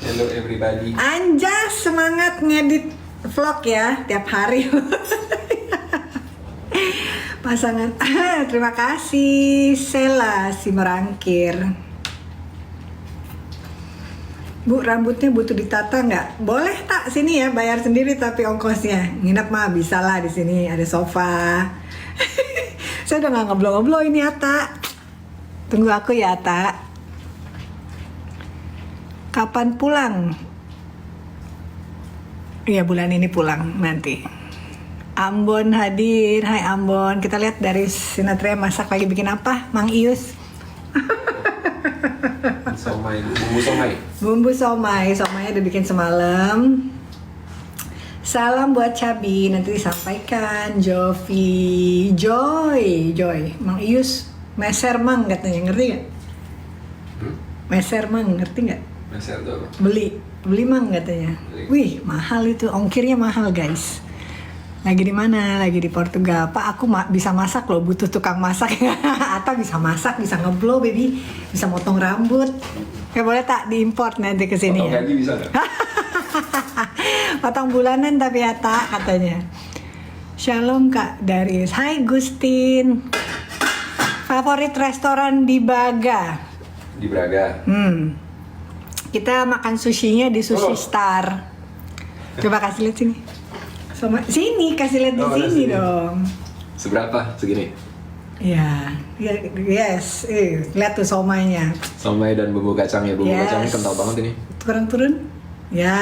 Hello everybody. Anjas semangat ngedit vlog ya tiap hari. Pasangan. Terima kasih Sela si merangkir. Bu, rambutnya butuh ditata nggak? Boleh tak sini ya, bayar sendiri tapi ongkosnya. Nginep mah bisa lah di sini, ada sofa. Saya udah nggak ngeblok ini Ata. Tunggu aku ya Ata. Kapan pulang? Iya bulan ini pulang nanti. Ambon hadir, hai Ambon. Kita lihat dari Sinatria masak lagi bikin apa, Mang Ius? Somai, bumbu somai. Bumbu somai, somainya udah bikin semalam. Salam buat Cabi, nanti disampaikan. Jovi, Joy, Mang Ius, meser mang katanya, ngerti nggak? Meser mang, ngerti nggak? Meser tuh apa? Beli mang katanya. Beli. Wih, mahal itu, ongkirnya mahal guys. Lagi di mana? Lagi di Portugal. Pak, aku bisa masak loh, butuh tukang masak. Ata bisa masak, bisa ngeblow baby, bisa motong rambut. Ya boleh tak diimport nanti ke sini Potong ya. gaji bisa nggak? Potong bulanan tapi Ata katanya. Shalom Kak Daris. Hai Gustin. Favorit restoran di Baga? Di Braga. Kita makan sushinya di Sushi Oh. Star. Coba kasih lihat sini. Sini kasih lihat di Oh, ada sini sini. dong. Seberapa? Segini. Ya, yes. Lihat tuh somainya. Somai dan bumbu kacangnya. Bumbu Yes. kacangnya kental banget ini. Turun. Ya.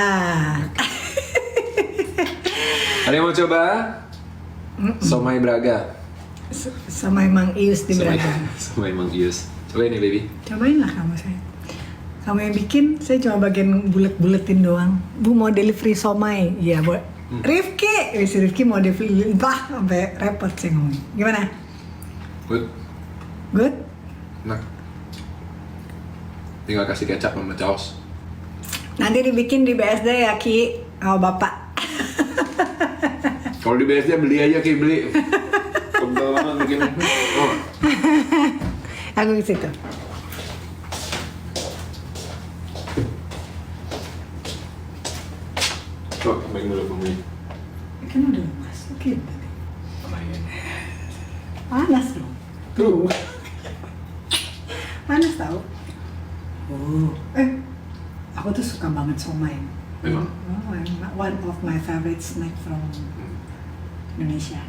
Ada yang mau coba? Somai Braga. Somai Mang Ius di Somai, Braga. somai Mang Ius. Coba ini baby. Cobain lah kamu saya. Kamu yang bikin, saya cuma bagian bulet-buletin doang. Bu mau delivery somai, iya bu. Rifki, si Rifki mau delivery, sampai repot sih ngomong. Gimana? Good. Good? Enak. Tinggal kasih kecap sama saus. Nanti dibikin di BSD ya Ki, sama bapak. Kalau di BSD beli aja Ki, beli. Kental banget bikinnya. Oh. Aku ke situ. Coba tambahin dulu bumbunya. Kan udah masukin tadi. Tambahin. Panas dong. Tuh. Panas tau. Oh, aku tuh suka banget somai. Memang? One of my favorite snack from Indonesia.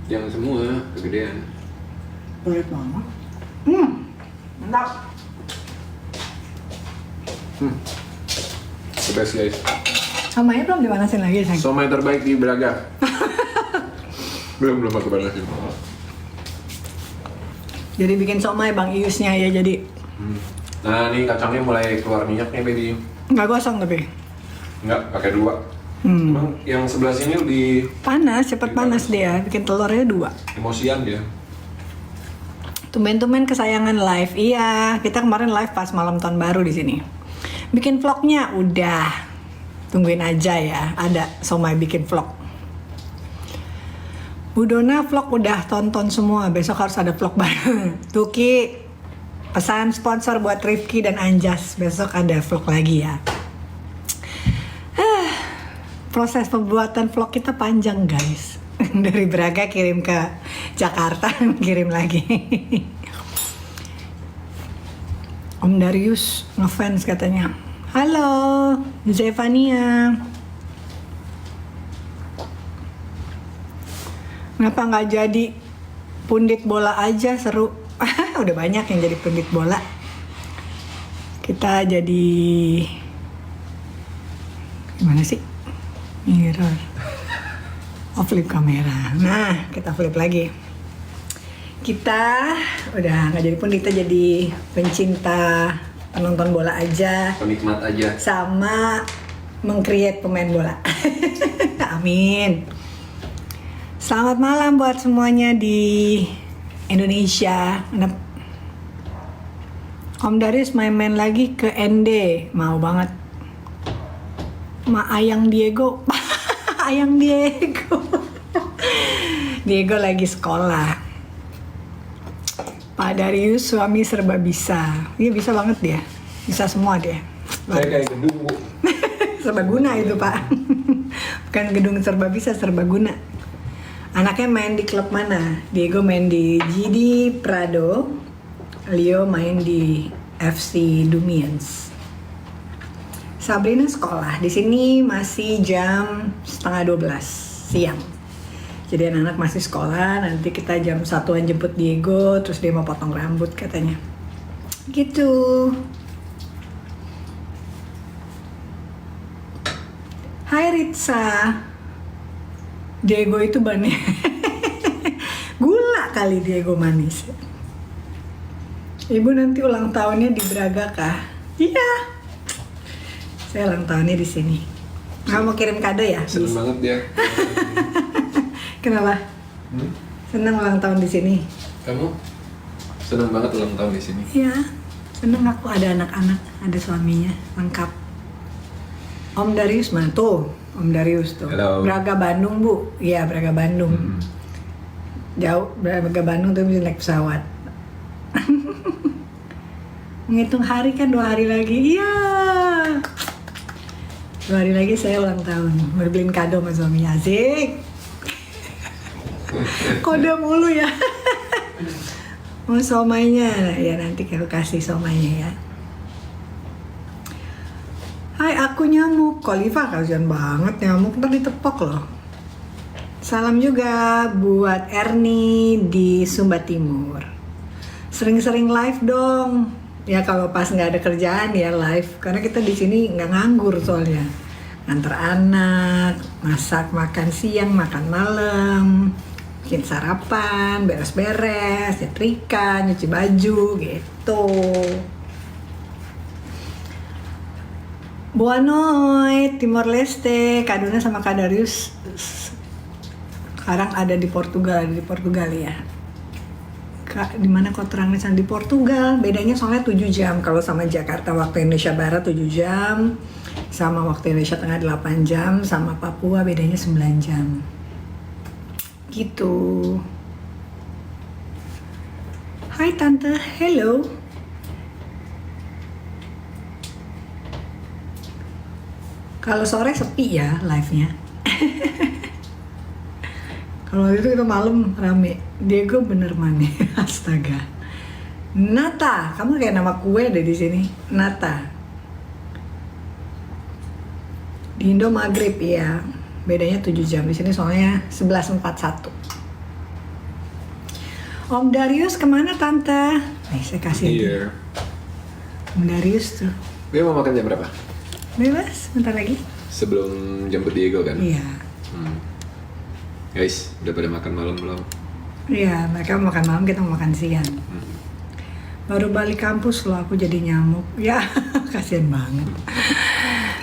Jangan semua, kegedean. Boleh banget. Mantap. The best guys. Somainya belum dimanasin lagi sayang. Somai terbaik di Braga. belum aku panasin. Jadi bikin somai Bang Iusnya ya jadi. Nah, ini kacangnya mulai keluar minyaknya baby. Nggak gosong tapi. Enggak, pakai 2. Emang yang sebelah sini lebih Panas, cepet panas dia. Bikin telurnya 2. emosian dia. Tumben-tumben kesayangan live. Iya, kita kemarin live pas malam tahun baru di sini. Bikin vlognya udah. Tungguin aja ya, ada somai bikin vlog. Bu Dona vlog udah tonton semua, besok harus ada vlog baru. Tuki, pesan sponsor buat Rifki dan Anjas, besok ada vlog lagi ya. Proses pembuatan vlog kita panjang guys. Dari Braga kirim ke Jakarta, kirim lagi. Om Darius ngefans katanya. Halo, Zevania. Kenapa nggak jadi pundit bola aja, seru? Udah banyak yang jadi pundit bola. Kita jadi gimana sih? Mirror. Oh, flip kamera. Nah, kita flip lagi. Kita udah nggak jadi pundit, kita jadi pencinta penonton bola aja. Penikmat aja. Sama meng-create pemain bola. Amin. Selamat malam buat semuanya di Indonesia. Om Darius main-main lagi ke ND. Mau banget. Ayang Diego. Ayang Diego. Diego lagi sekolah. Pak Darius suami serba bisa. Iya bisa banget dia. Bisa semua dia. Saya kayak gedung, Bu. Serbaguna itu Pak. Bukan gedung serba bisa, serbaguna. Anaknya main di klub mana? Diego main di GD Prado, Leo main di FC Dumiens. Sabrina sekolah. Di sini masih jam 11:30 siang. Jadi anak-anak masih sekolah. Nanti kita jam 1-an jemput Diego, terus dia mau potong rambut katanya. Gitu. Hai Ritsa. Diego itu bannya gula kali Diego manis. Ibu nanti ulang tahunnya di Braga kah? Iya. Saya ulang tahunnya di sini. Nggak mau kirim kado ya? Seneng banget dia. Kenapa? Seneng ulang tahun di sini. Kamu seneng banget ulang tahun di sini. Iya. Seneng aku ada anak-anak, ada suaminya, lengkap. Om Darius mana tuh? Om Darius tuh. Halo. Braga Bandung Bu. Iya Braga Bandung. Jauh Braga Bandung tuh mesti naik pesawat. Menghitung hari kan 2 hari lagi. Iya. 2 hari lagi saya ulang tahun. Mau beliin kado sama suaminya. Asik. Kode mulu ya. Mau somainya. Ya nanti aku kasih somainya ya. Hai, aku nyamuk. Koliva kasihan banget nyamuk, ntar ditepok loh. Salam juga buat Ernie di Sumba Timur. Sering-sering live dong. Ya kalau pas nggak ada kerjaan ya live. Karena kita di sini nggak nganggur soalnya. Nganter anak, masak, makan siang, makan malam, bikin sarapan, beres-beres, nyetrika, nyuci baju, gitu. Buanoy, Timor Leste, Kak Duna sama Kak Darius sekarang ada di Portugal ya. Kak, di mana kau terangnya di Portugal? Bedanya soalnya 7 jam. Kalau sama Jakarta waktu Indonesia Barat 7 jam, sama waktu Indonesia Tengah 8 jam, sama Papua bedanya 9 jam. Gitu. Hai Tante, hello. Kalau sore sepi ya live-nya. Kalau itu malam rame. Diego bener manis. Astaga. Nata, kamu kayak nama kue deh di sini. Nata. Di Indo Maghrib ya. Bedanya 7 jam. Di sini soalnya 11.41. Om Darius kemana Tante? Nih saya kasih. Iya. Om Darius tuh. Dia mau makan jam berapa? Bebas, bentar lagi. Sebelum jemput Diego kan? Iya. Guys, udah pada makan malam belum? Iya, mereka mau makan malam, kita mau makan siang. Baru balik kampus loh, aku jadi nyamuk. Ya, kasihan banget.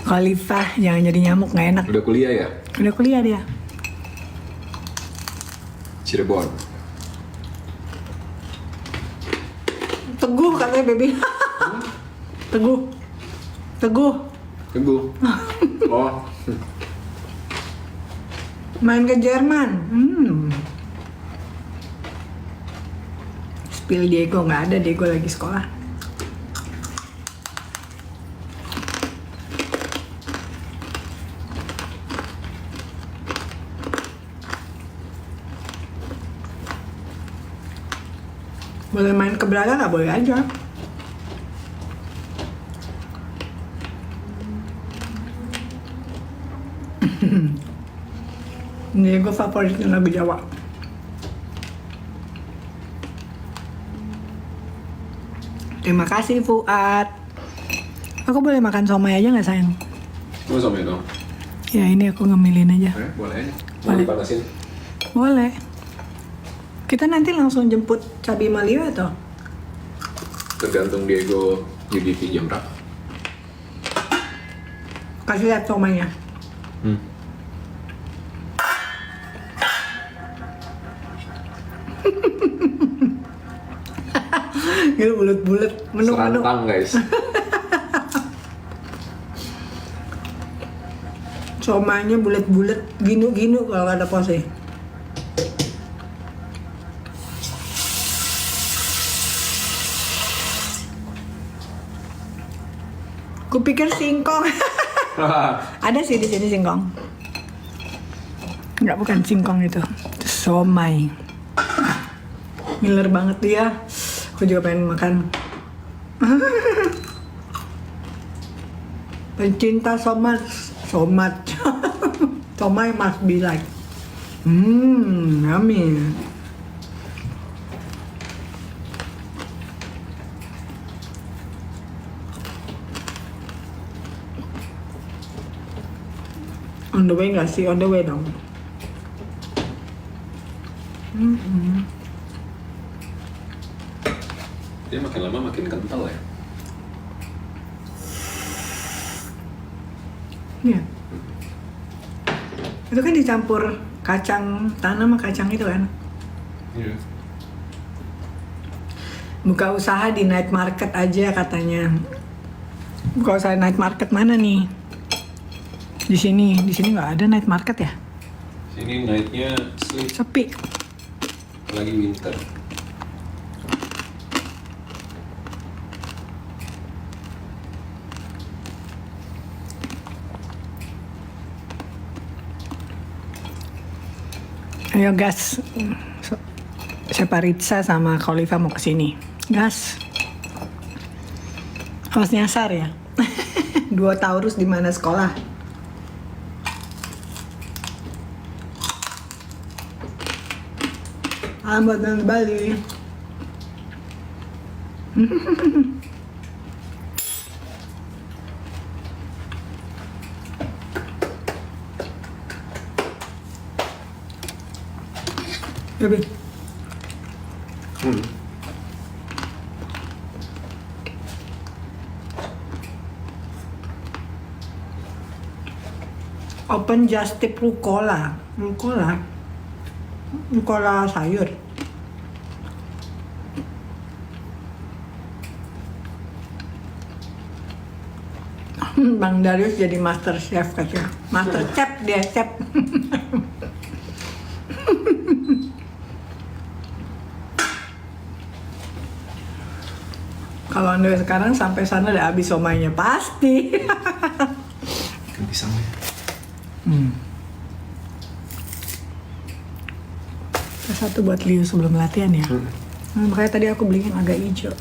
Khalifah, jangan jadi nyamuk, nggak enak. Udah kuliah ya? Udah kuliah dia. Cirebon. Teguh katanya, baby. Teguh. Teguh. Teguh. Oh. Main ke Jerman. Spill Diego nggak ada, Diego lagi sekolah. Boleh main ke Braga nggak? Boleh aja. Ini gue favoritnya lagu Jawa. Terima kasih Fuad. Aku boleh makan somai aja nggak sayang? Mau somai dong? Ya ini aku ngemilin aja. Boleh aja. Mau Boleh. dipanasin? Boleh. Kita nanti langsung jemput Cabi Malio atau? Tergantung Diego UDP jam berapa. Kasih lihat somainya. Gitu bulat-bulat, menu-menu. Serantang guys. Somainya bulat-bulat, ginu-ginu kalau ada pose. Kupikir singkong. Ada sih di sini singkong. Enggak, bukan singkong itu. Itu somai. Ngiler banget dia. Aku juga pengen makan. Pencinta somai. Somai must be like. Yummy. On the way nggak sih? On the way dong. Dia makin lama makin kental ya. Iya. Itu kan dicampur kacang tanah sama kacang itu kan. Iya. Buka usaha di night market aja katanya. Buka usaha night market mana nih? Di sini nggak ada night market ya? Sini nightnya sleep, Sepi. lagi winter. Ayo gas. Siapa Ritsa sama Khalifa mau kesini? Gas. Awas nyasar ya. 2 Taurus di mana sekolah? Amat dan Bali. Baby. Open just tip rucola sayur. Bang Darius jadi master chef katanya. Master chef dia chef. Kalau Anda sekarang sampai sana udah habis somainya pasti. Kan pisangnya. Satu buat Liu sebelum latihan ya. Makanya tadi aku beliin agak hijau.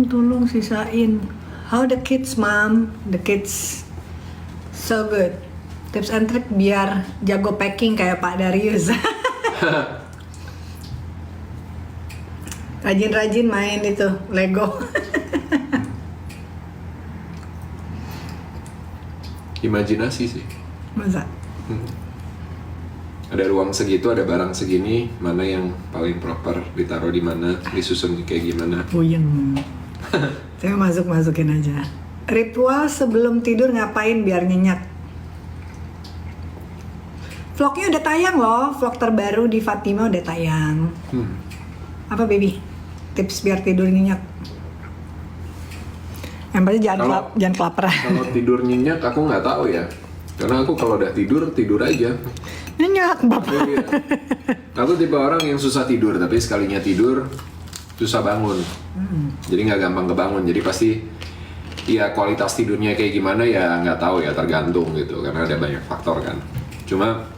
Tolong sisain. How the kids, mom? The kids so good. Tips and trick biar jago packing kayak Pak Darius. Rajin-rajin main itu Lego. Imajinasi sih. Masa? Ada ruang segitu, ada barang segini, mana yang paling proper ditaruh di mana, disusun kayak gimana. Puyeng. Saya masukin aja. Ritual sebelum tidur ngapain biar nyenyak? Vlognya udah tayang loh, vlog terbaru di Fatima udah tayang. Apa baby? Tips biar tidur nyenyak. Yang pasti jangan kelaparan. Kalau tidur nyenyak aku nggak tahu ya, karena aku kalau udah tidur aja. Nyenyak bapak. Iya. Aku tipe orang yang susah tidur, tapi sekalinya tidur susah bangun. Jadi nggak gampang kebangun. Jadi pasti ya kualitas tidurnya kayak gimana ya nggak tahu ya, tergantung gitu, karena ada banyak faktor kan. Cuma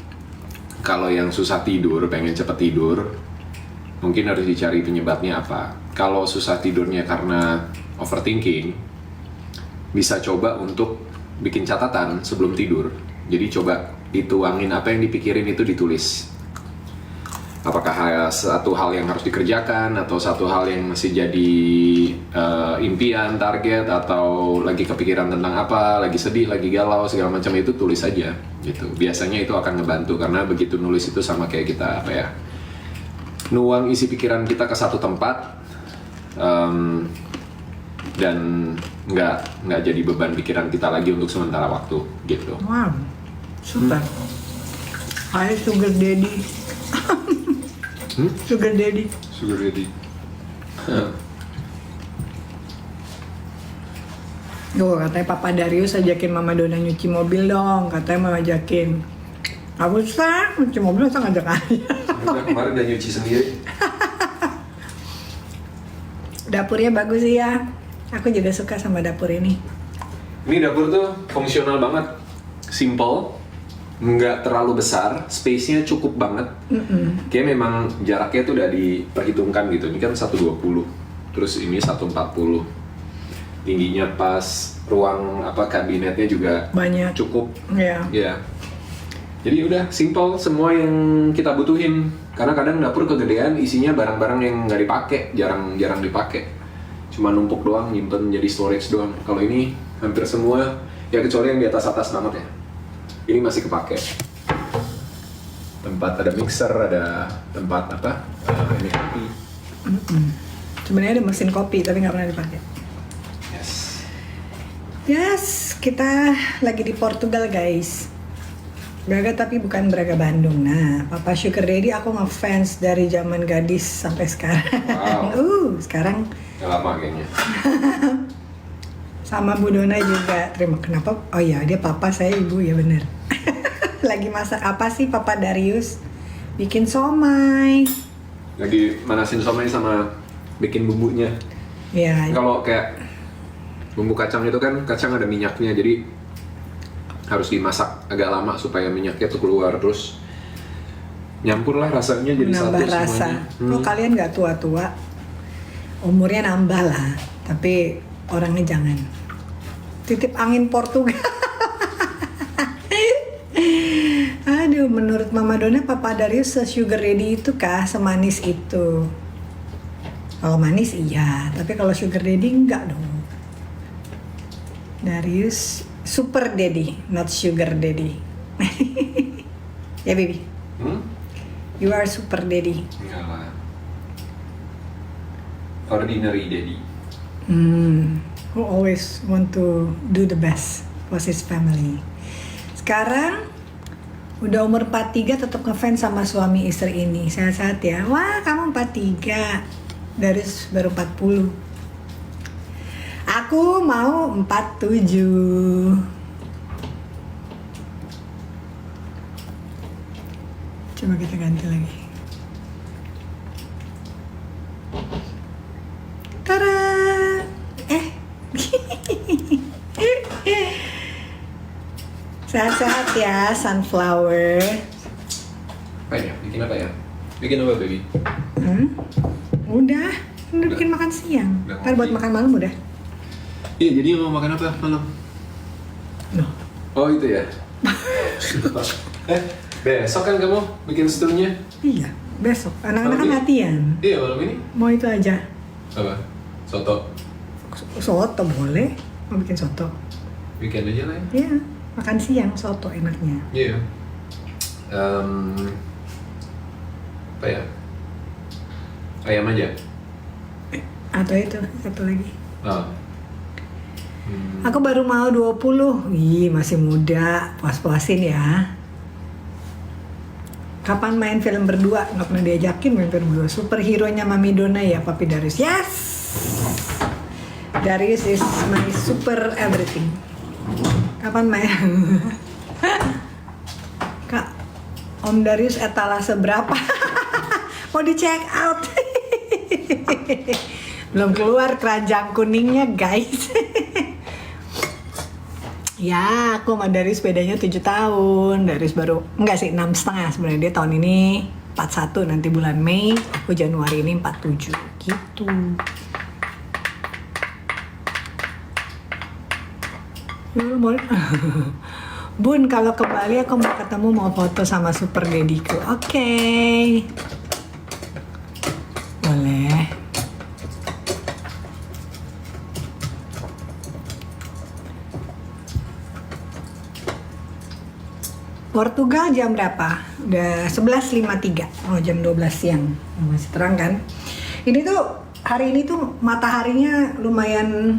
kalau yang susah tidur, pengen cepet tidur, mungkin harus dicari penyebabnya apa. Kalau susah tidurnya karena overthinking, bisa coba untuk bikin catatan sebelum tidur. Jadi coba dituangin apa yang dipikirin itu ditulis. Apakah satu hal yang harus dikerjakan, atau satu hal yang masih jadi impian, target, atau lagi kepikiran tentang apa, lagi sedih, lagi galau, segala macam itu tulis aja gitu. Biasanya itu akan ngebantu, karena begitu nulis itu sama kayak kita apa ya, nuang isi pikiran kita ke satu tempat, dan nggak jadi beban pikiran kita lagi untuk sementara waktu gitu. Wow, super. Hai sugar daddy. Sugar daddy. Tuh katanya Papa Darius ajakin Mama Dona nyuci mobil dong. Katanya mau ajakin. Gak usah, nyuci mobil usah ngajak aja. Udah kemarin udah nyuci sendiri. Dapurnya bagus sih ya. Aku juga suka sama dapur ini. Ini dapur tuh fungsional banget. Simple, nggak terlalu besar, space-nya cukup banget. Kayak memang jaraknya tuh udah diperhitungkan gitu. Ini kan 120, terus ini 140. Tingginya pas, ruang kabinetnya juga Banyak. cukup. Ya. Ya. Jadi udah simple, semua yang kita butuhin. Karena kadang dapur kegedean, isinya barang-barang yang nggak dipakai, jarang dipakai. Cuma numpuk doang, nyimpen jadi storage doang. Kalau ini hampir semua, ya kecuali yang di atas banget ya. Ini masih kepake. Tempat ada mixer, ada tempat ini kopi. Sebenarnya ada mesin kopi tapi nggak pernah dipakai. Yes, kita lagi di Portugal guys. Braga tapi bukan Braga Bandung. Nah, Papa Sugar Daddy aku ngefans dari zaman gadis sampai sekarang. Wow. Sekarang Udah lama kayaknya. sama Bu Dona juga. Kenapa? Oh ya, dia papa, saya ibu, ya bener. Lagi masak apa sih Papa Darius? Bikin somai. Lagi manasin somai sama bikin bumbunya. Ya, Kalau kayak bumbu kacang itu kan kacang ada minyaknya, jadi harus dimasak agak lama supaya minyaknya tuh keluar, terus nyampur lah rasanya jadi nambah satu rasa. semuanya. Kok kalian nggak tua-tua? Umurnya nambah lah, tapi orangnya jangan. Titip angin Portugal. Aduh, menurut Mama Dona, Papa Darius se-sugar daddy itu kah? Semanis itu? Kalau manis iya, tapi kalau sugar daddy enggak dong. Darius super daddy, not sugar daddy. Ya baby, you are super daddy. Enggak lah. Ordinary daddy. Who always want to do the best for his family. Sekarang udah umur 43 tetap ngefans sama suami istri ini. Sehat-sehat ya. Wah, kamu 43. Darius baru 40. Aku mau 47. Coba kita ganti lagi. Tada! Sehat-sehat ya, sunflower. Apa ya? Bikin apa ya? Bikin apa baby? Udah bikin makan siang. Udah Ntar buat ngopi. makan malam udah. Iya, jadi mau makan apa malam? Loh, Oh itu ya. Besok kan kamu bikin stewnya? iya, besok. Anak-anak kan Malam ini? latihan. Iya malam ini. Mau itu aja. Apa? Soto. Soto boleh. Mau bikin soto. Bikin aja lah ya. Iya, makan siang soto enaknya. Iya. Apa ya? Ayam aja. Atau itu, satu lagi. Oh. Aku baru mau 20. Ih, masih muda. Puas-puasin ya. Kapan main film berdua? Nggak pernah diajakin main film berdua. Superhero-nya Mami Dona ya, Papi Darius. Yes! Darius is my super everything. Kapan main? Kak, Om Darius etalase berapa? Mau di check out. Belum keluar keranjang kuningnya guys. Ya, aku sama Darius bedanya 7 tahun. Darius baru, enggak sih, 6,5 sebenarnya. Dia tahun ini 41, nanti bulan Mei. Aku Januari ini 47, gitu. Bun, kalau ke Bali aku mau ketemu, mau foto sama super daddy-ku. Oke. Boleh. Portugal jam berapa? Udah 11.53. Oh, jam 12 siang. Masih terang kan? Ini tuh hari ini tuh mataharinya lumayan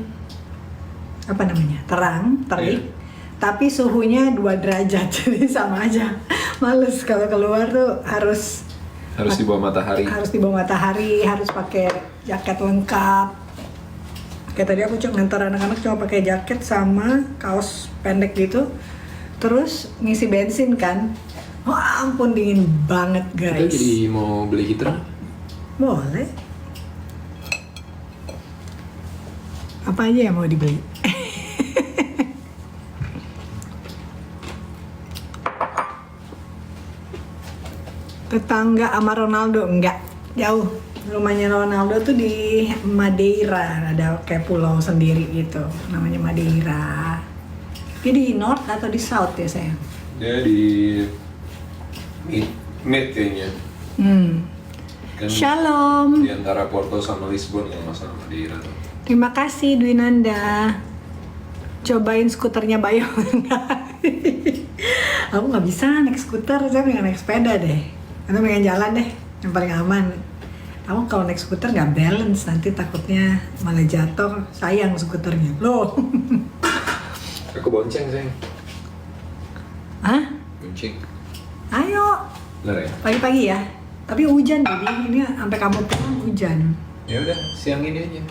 apa namanya? Terang, terik. Iya. Tapi suhunya 2 derajat. Jadi sama aja. Males kalau keluar tuh harus Harus di bawah matahari. harus di bawah matahari, harus pakai jaket lengkap. Kayak tadi aku cuma ngantar anak-anak cuma pakai jaket sama kaos pendek gitu. Terus ngisi bensin kan. Wah ampun dingin banget Kita guys. jadi mau beli heater. Boleh. Apa aja yang mau dibeli? Tetangga sama Ronaldo enggak jauh. Rumahnya Ronaldo tuh di Madeira, ada kayak pulau sendiri gitu, namanya Madeira. Dia di North atau di South ya sayang? Dia di mid kayaknya. Kan Shalom. di antara Porto sama Lisbon yang masalah Madeira tuh. Terima kasih Dwinanda. Cobain skuternya Bayo. Aku nggak bisa naik skuter, saya pengen naik sepeda deh. Atau pengen jalan deh, yang paling aman. Aku kalau naik skuter nggak balance, nanti takutnya malah jatuh, sayang skuternya. Loh. Aku bonceng sayang. Hah? Bonceng. Ayo, Bener ya? pagi-pagi ya. Tapi hujan jadi ini sampai kamu pulang hujan. Ya udah, siang ini aja.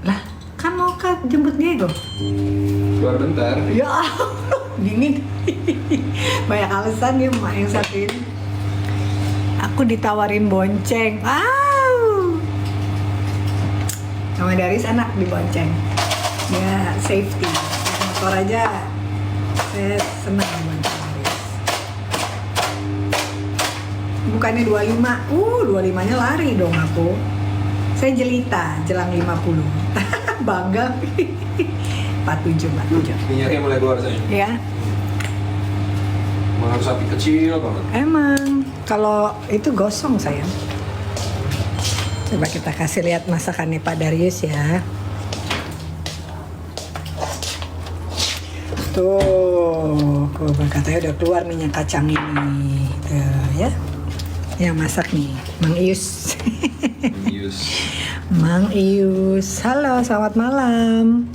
Lah, kan mau jemput Diego. Keluar bentar. Ya, dingin. Banyak alasan ya emak yang satu ini. Aku ditawarin bonceng. Wow. Sama Daris anak dibonceng. Ya, safety. Naik motor aja. Saya senang bonceng Daris. Bukannya 25. 25-nya lari dong aku. Saya jelita, jelang 50. Bangga. 47. Minyaknya mulai keluar sayang. Ya. Emang harus api kecil banget. Emang kalau itu gosong sayang. Coba kita kasih lihat masakannya Pak Darius ya. Tuh, katanya udah keluar minyak kacang ini. Tuh ya. Yang masak nih, Mang Ius. Bius. Mang Ius. Halo, selamat malam.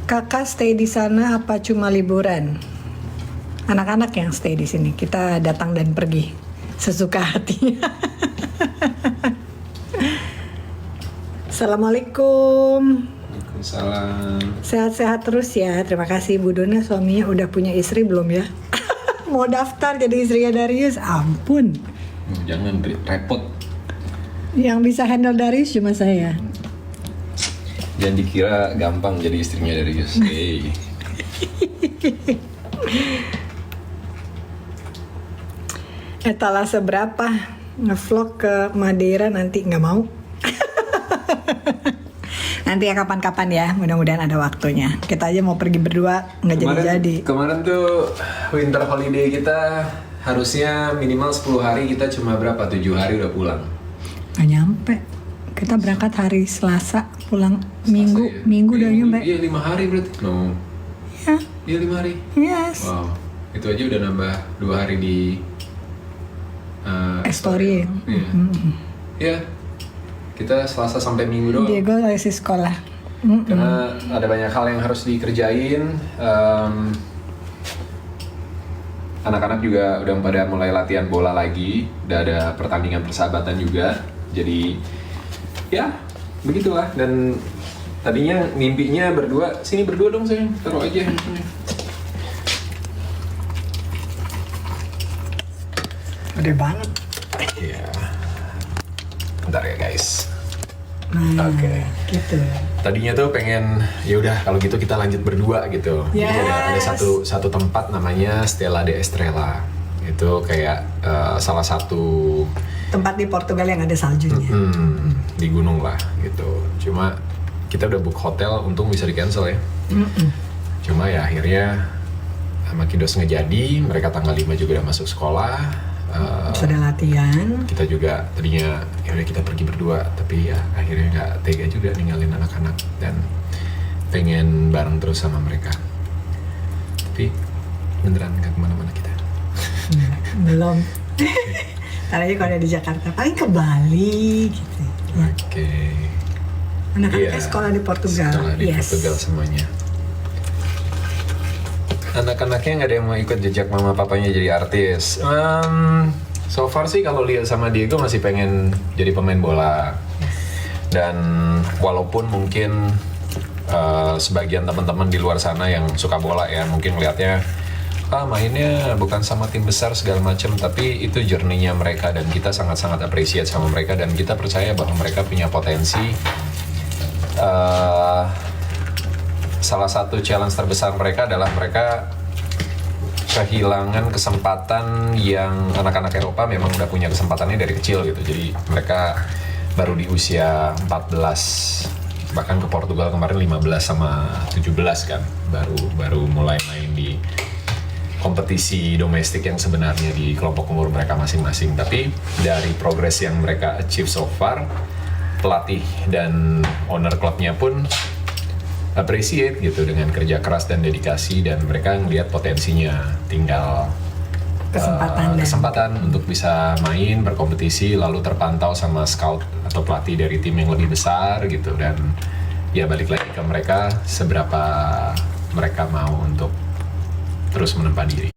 Kakak stay di sana apa cuma liburan? Anak-anak yang stay di sini. Kita datang dan pergi sesuka hatinya. Assalamualaikum. Waalaikumsalam. Sehat-sehat terus ya. Terima kasih Bu Dona, suaminya udah punya istri belum ya? Mau daftar jadi istrinya Darius? Ampun. Jangan repot. Yang bisa handle Darius cuma saya. Jangan dikira gampang jadi istrinya Darius. Hey. Etalase berapa ngevlog ke Madeira nanti nggak mau? Nanti ya kapan-kapan ya, mudah-mudahan ada waktunya. Kita aja mau pergi berdua nggak jadi-jadi. Kemarin tuh winter holiday kita harusnya minimal 10 hari, kita cuma berapa? 7 hari udah pulang. Nggak nyampe. Kita berangkat hari Selasa, pulang Minggu, Selasa ya? Minggu udah nyampe. Iya 5 hari berarti. No. Ya, Iya 5 hari. yes. Wow. Itu aja udah nambah 2 hari di Story. Iya. Iya. Kita Selasa sampai Minggu doang. Diego masih sekolah. Karena ada banyak hal yang harus dikerjain. Anak-anak juga udah pada mulai latihan bola lagi. Udah ada pertandingan persahabatan juga. Jadi ya begitulah. Dan tadinya mimpinya berdua. Sini berdua dong sayang. Taruh aja handphonenya. Gede banget. Iya. Bentar ya guys. Nah, Oke. gitu. Tadinya tuh pengen ya udah kalau gitu kita lanjut berdua gitu. Jadi ada Yes. satu tempat namanya Stella de Estrela. Itu kayak salah satu Tempat di Portugal yang ada saljunya. di gunung lah gitu. Cuma kita udah book hotel, untung bisa di cancel ya. Cuma ya akhirnya sama Kidos ngejadi, mereka tanggal 5 juga udah masuk sekolah. Sudah latihan. Kita juga tadinya ya udah kita pergi berdua, tapi ya akhirnya nggak tega juga ninggalin anak-anak dan pengen bareng terus sama mereka. Tapi beneran nggak kemana-mana kita. Belum. Ntar aja kalau ada di Jakarta, paling ke Bali gitu. Ya. Oke. Anak-anaknya Iya, sekolah di Portugal. Sekolah di Portugal semuanya. Anak-anaknya nggak ada yang mau ikut jejak mama papanya jadi artis. So far sih kalau lihat sama Diego masih pengen jadi pemain bola. Dan walaupun mungkin sebagian teman-teman di luar sana yang suka bola ya mungkin melihatnya mainnya bukan sama tim besar segala macam, tapi itu journey-nya mereka dan kita sangat-sangat appreciate sama mereka dan kita percaya bahwa mereka punya potensi. Salah satu challenge terbesar mereka adalah mereka kehilangan kesempatan yang anak-anak Eropa memang udah punya kesempatannya dari kecil gitu. Jadi mereka baru di usia 14, bahkan ke Portugal kemarin 15 sama 17 kan, baru mulai main di kompetisi domestik yang sebenarnya di kelompok umur mereka masing-masing. Tapi dari progres yang mereka achieve so far, pelatih dan owner klubnya pun appreciate gitu dengan kerja keras dan dedikasi, dan mereka ngelihat potensinya, tinggal kesempatan untuk bisa main berkompetisi lalu terpantau sama scout atau pelatih dari tim yang lebih besar gitu. Dan ya balik lagi ke mereka seberapa mereka mau untuk terus menempa diri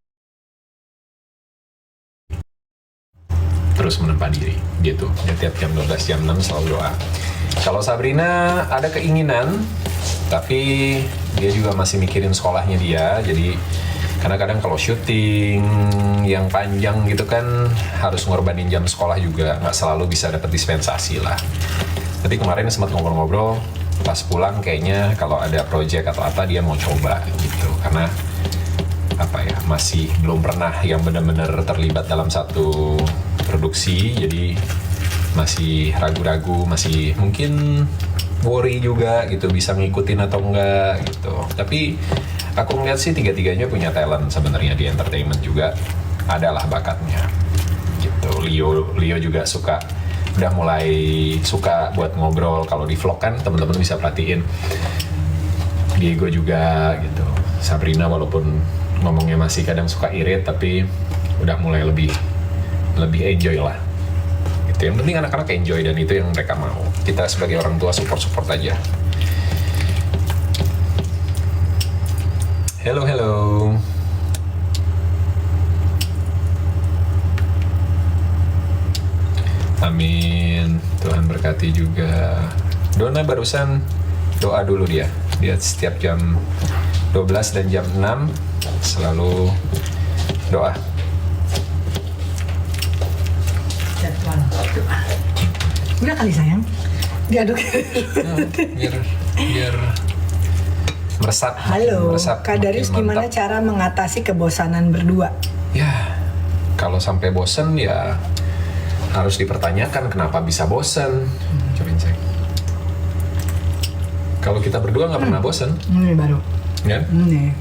gitu. Dan tiap jam 12 jam 6 selalu doa. Kalau Sabrina ada keinginan, tapi dia juga masih mikirin sekolahnya dia. Jadi kadang-kadang kalau syuting yang panjang gitu kan harus ngorbanin jam sekolah juga, nggak selalu bisa dapat dispensasi lah. Tapi kemarin sempat ngobrol-ngobrol, pas pulang kayaknya kalau ada project atau apa dia mau coba gitu, karena apa ya, masih belum pernah yang benar-benar terlibat dalam satu produksi, jadi masih ragu-ragu, masih mungkin worry juga gitu bisa ngikutin atau enggak gitu. Tapi aku ngeliat sih tiga-tiganya punya talent sebenarnya di entertainment juga, adalah bakatnya gitu. Leo juga udah mulai suka buat ngobrol kalau di vlog kan, teman-teman bisa perhatiin. Diego juga gitu. Sabrina walaupun ngomongnya masih kadang suka irit, tapi udah mulai lebih enjoy lah gitu. Yang penting anak-anak enjoy dan itu yang mereka mau. Kita sebagai orang tua support aja. Hello. Amin. Tuhan berkati juga. Dona barusan doa dulu dia setiap jam 12 dan jam 6 selalu doa. Udah kali sayang, diaduk. Biar meresap. Halo, Kak Darius, gimana cara mengatasi kebosanan berdua? Ya, kalau sampai bosen ya harus dipertanyakan kenapa bisa bosen. Cobain cek. Kalau kita berdua nggak pernah bosen. Ini baru. Ya? Ini.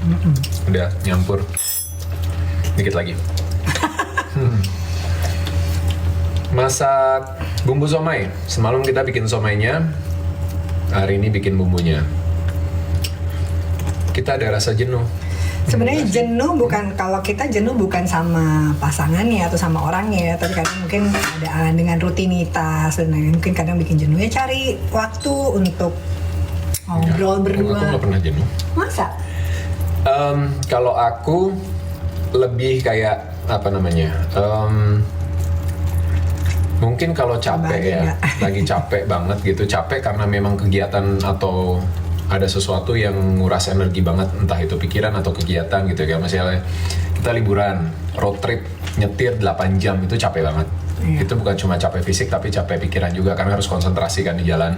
Udah nyampur. Dikit lagi. Masak bumbu somai. Semalam kita bikin somainya, hari ini bikin bumbunya. Kita ada rasa jenuh. Sebenarnya jenuh bukan, kalau kita jenuh bukan sama pasangannya atau sama orangnya, tapi kadang mungkin ada dengan rutinitas dan mungkin kadang bikin jenuh. Ya cari waktu untuk ngobrol berdua. Aku nggak pernah jenuh. Masa? Kalau aku lebih kayak apa namanya? Mungkin kalau capek ya, lagi capek banget gitu, capek karena memang kegiatan atau ada sesuatu yang nguras energi banget, entah itu pikiran atau kegiatan gitu ya. Misalnya kita liburan, road trip, nyetir 8 jam itu capek banget. Itu bukan cuma capek fisik tapi capek pikiran juga karena harus konsentrasi kan di jalan.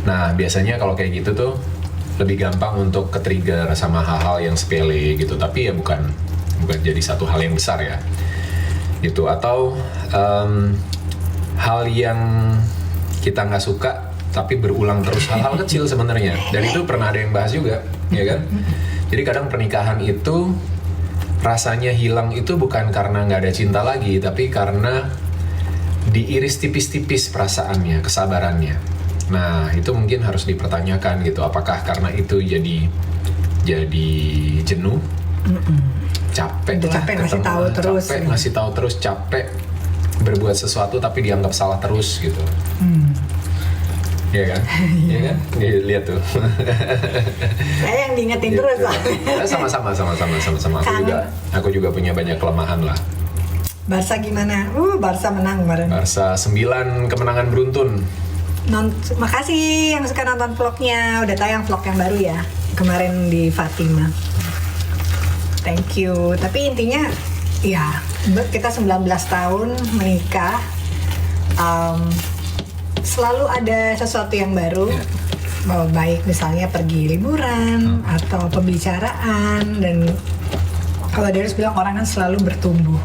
Nah biasanya kalau kayak gitu tuh lebih gampang untuk ke-trigger sama hal-hal yang sepele gitu, tapi ya bukan jadi satu hal yang besar ya gitu. Atau hal yang kita nggak suka tapi berulang terus, hal-hal kecil sebenarnya, dan itu pernah ada yang bahas juga ya kan. Jadi kadang pernikahan itu rasanya hilang itu bukan karena nggak ada cinta lagi, tapi karena diiris tipis-tipis perasaannya, kesabarannya. Nah itu mungkin harus dipertanyakan gitu, apakah karena itu jadi jenuh, capek ngasih tahu terus, capek berbuat sesuatu tapi dianggap salah terus gitu. Iya kan? Iya kan? Lihat tuh. Saya yang diingetin terus lah. Sama-sama. Aku juga punya banyak kelemahan lah. Barca gimana? Barca menang kemarin. Barca 9 kemenangan beruntun. Makasih yang suka nonton vlognya. Udah tayang vlog yang baru ya kemarin di Fatima. Thank you. Tapi intinya ya kita 19 tahun menikah, selalu ada sesuatu yang baru. Baik misalnya pergi liburan atau pembicaraan, dan kalau Darius bilang orang kan selalu bertumbuh.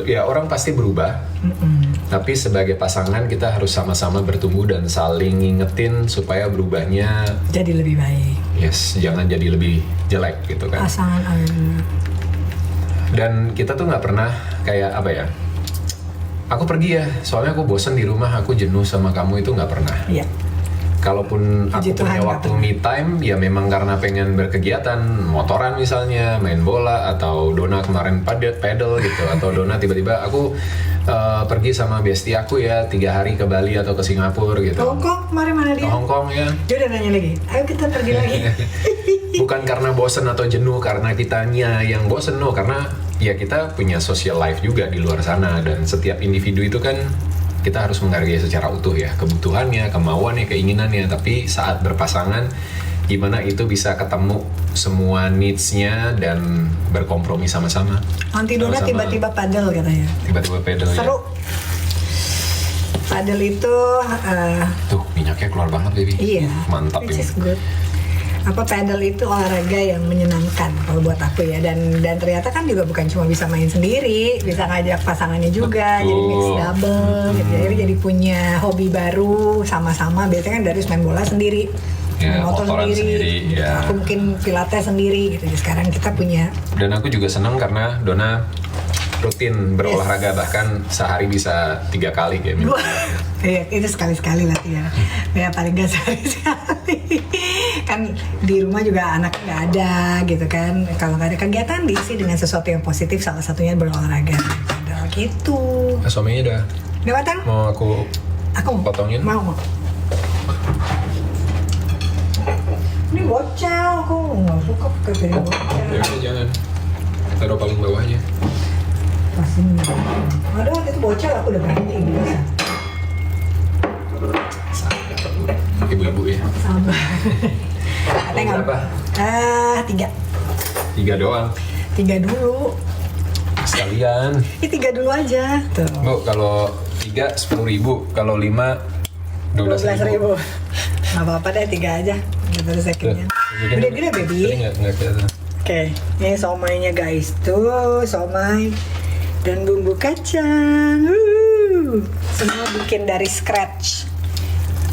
Ya orang pasti berubah. Tapi sebagai pasangan kita harus sama-sama bertumbuh dan saling ngingetin supaya berubahnya jadi lebih baik. Yes, jangan jadi lebih jelek gitu kan. Pasangan. Dan kita tuh nggak pernah kayak apa ya? Aku pergi ya, soalnya aku bosen di rumah, aku jenuh sama kamu, itu nggak pernah. Iya. Kalaupun aku punya waktu me time, ya memang karena pengen berkegiatan, motoran misalnya, main bola, atau Dona kemarin pedal gitu, atau Dona tiba-tiba aku pergi sama bestie aku ya 3 hari ke Bali atau ke Singapura gitu. Hongkong kemarin mana dia? Ke Hongkong ya. Dia udah nanya lagi, ayo kita pergi lagi. Bukan karena bosen atau jenuh, karena kitanya yang bosen, no, karena ya kita punya social life juga di luar sana, dan setiap individu itu kan kita harus menghargai secara utuh ya, kebutuhannya, kemauannya, keinginannya. Tapi saat berpasangan, gimana itu bisa ketemu semua needs-nya dan berkompromi sama-sama. Nanti Dona tiba-tiba padel katanya. Tiba-tiba pedal ya. Seru. Padel itu tuh minyaknya keluar banget baby. Iya. Mantap which ini. is good. Padel itu olahraga yang menyenangkan kalau buat aku ya, dan ternyata kan juga bukan cuma bisa main sendiri, bisa ngajak pasangannya juga. Betul. Jadi mix double gitu. Jadi punya hobi baru sama-sama. Biasanya kan Darius main bola sendiri, Ya, main motor sendiri ya. Aku mungkin pilates sendiri gitu. Sekarang kita punya. Dan aku juga senang karena Dona rutin berolahraga, bahkan sehari bisa 3 kali kayak minggu. Iya, itu sekali-sekali lah ya. Ya paling nggak sekali-sekali. Kan di rumah juga anaknya nggak ada gitu kan. Kalau nggak ada kegiatan diisi dengan sesuatu yang positif, salah satunya berolahraga. Gitu. Suaminya Udah matang? mau aku potongin? Mau. Ini bocel, aku nggak suka pakai piring bocel. Ya udah, jangan, taruh paling bawah aja. Pasti ada waktu itu bocel, aku udah ganti biasa. Ibu-ibu ya. Sama. Mau berapa? 3. 3 doang. 3 dulu. Sekalian. Ini 3 dulu aja. Tuh. Bu, kalau 3 10.000, kalau 5 12.000. 12.000. Gak apa-apa deh, 3 aja. Gitu secondnya. Gede-gede baby. Nggak kelihatan. Oke, ini somainya guys. Tuh, somai dan bumbu kacang. Semua bikin dari scratch.